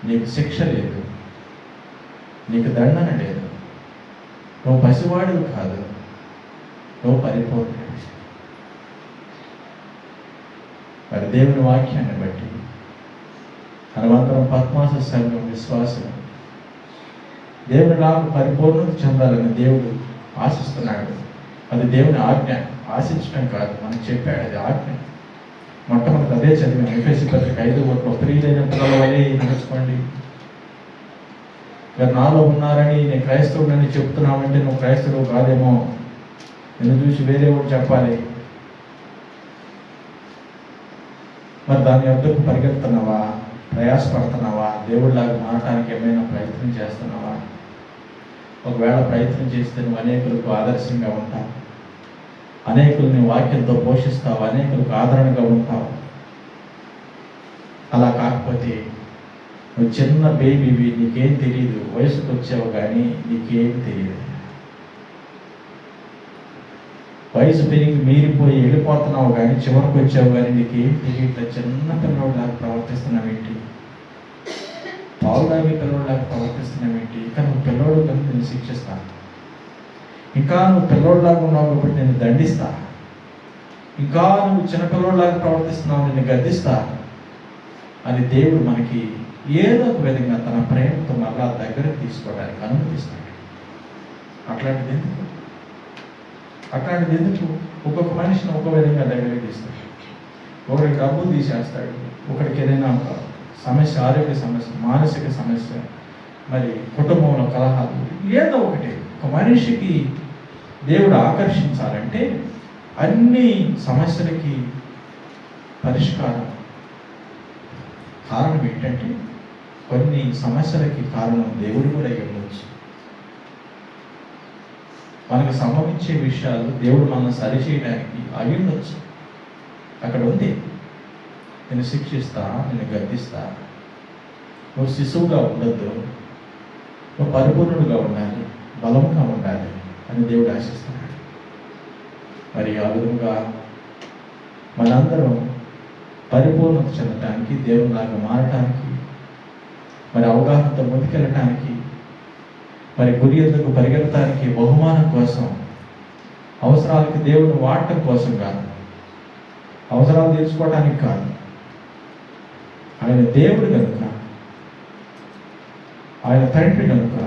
నీకు శిక్ష లేదు, నీకు దండన లేదు, నువ్వు పసివాడు కాదు, నువ్వు పరిపూర్ణుడు. మరి దేవుని వాక్యాన్ని బట్టి మనమందరం పద్మాస సంఘం విశ్వాసం దేవుని నాకు పరిపూర్ణత చెందాలని దేవుడు ఆశిస్తున్నాడు. అది దేవుని ఆజ్ఞ, ఆశించడం కాదు, మనకు చెప్పాడు, అది ఆజ్ఞ. మొట్టమొదటి అదే చదివాం, ఎఫెసీ పత్రిక 5:1, ప్రియులైన పిల్లల వలె నడుచుకోండి. మీరు నాలో ఉన్నారని నేను క్రైస్తవుడని చెప్తున్నామంటే నువ్వు క్రైస్తవుడు కాదేమో, నిన్ను చూసి వేరే ఒకటి చెప్పాలి. మరి దాని వద్దకు పరిగెడుతున్నావా? ప్రయాసపడుతున్నావా? దేవుడిలాగా మారటానికి ఏమైనా ప్రయత్నం చేస్తున్నావా? ఒకవేళ ప్రయత్నం చేస్తే నువ్వు అనేకులకు ఆదర్శంగా ఉంటావు, అనేకుల్ని వాక్యంతో పోషిస్తావు, అనేకులకు ఆదరణగా ఉంటావు. అలా కాకపోతే నువ్వు చిన్న బేబీవి, నీకేం తెలియదు, వయసుకు వచ్చావు కానీ నీకేం తెలియదు, వయసు పెరిగి మీరిపోయి వెళ్ళిపోతున్నావు కానీ చివరికి వచ్చావు కానీ నీకేం తెలియదు. చిన్న పిల్లవాడిలాగా ప్రవర్తిస్తున్నావేంటి? పావులాగే పిల్లవాడిలాగా ప్రవర్తిస్తున్నావేంటి? ఇంకా నువ్వు పిల్లవాడు కనుక నేను శిక్షిస్తాను, ఇంకా నువ్వు పిల్లవాడిలాగా ఉన్నావు కాబట్టి నేను దండిస్తా, ఇంకా నువ్వు చిన్న పిల్లవాడిలాగా ప్రవర్తిస్తున్నావు నేను గద్దిస్తా అని దేవుడు మనకి ఏదో ఒక విధంగా తన ప్రేమతో మళ్ళా దగ్గరకు తీసుకోవడానికి అనుమతిస్తాడు. అట్లాంటిది ఎందుకు ఒక్కొక్క మనిషిని ఒక్కొక్క విధంగా దగ్గరికి తీస్తాడు. ఒకరికి డబ్బు తీసేస్తాడు, ఒకరికి ఏదైనా ఒక సమస్య, ఆరోగ్య సమస్య, మానసిక సమస్య, మరి కుటుంబంలో కలహాలు, ఏదో ఒకటి. ఒక మనిషికి దేవుడు ఆకర్షించాలంటే అన్ని సమస్యలకి పరిష్కారం. కారణం ఏంటంటే కొన్ని సమస్యలకి కారణం దేవుడు కూడా ఉండొచ్చు. మనకు సంభవించే విషయాలు దేవుడు మనల్ని సరిచేయడానికి అవి ఉండొచ్చు. అక్కడ ఉంది, నేను శిక్షిస్తా, నేను గద్దిస్తా, నువ్వు శిశువుగా ఉండొద్దు, నువ్వు పరిపూర్ణుడుగా ఉండాలి, బలంగా ఉండాలి అని దేవుడు ఆశిస్తున్నాడు. మరి ఆ విధంగా మనందరం పరిపూర్ణత చెందటానికి, దేవునిలాగా మారటానికి, మరి అవగాహనతో ముందుకెళ్ళటానికి, మరి గురి ఎద్దుకు పరిగెత్తడానికి, బహుమానం కోసం, అవసరాలకి దేవుడిని వాడటం కోసం కాదు, అవసరాలు తీర్చుకోవటానికి కాదు. ఆయన దేవుడు కనుక, ఆయన తండ్రి కనుక,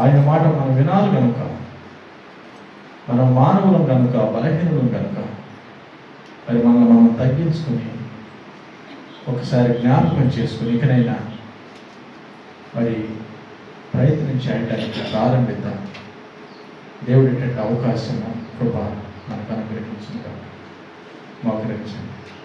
ఆయన మాట మనం వినాలి కనుక, మనం మానవులం కనుక, బలహీనులం కనుక, మరి మనం తగ్గించుకుని ఒకసారి జ్ఞాపకం చేసుకుని ఇకనైనా మరి ప్రయత్నం చేయడానికి ప్రారంభిద్దాం. దేవుడి అవకాశము కృప మనకు అనుగ్రహించింది. మోకరించండి.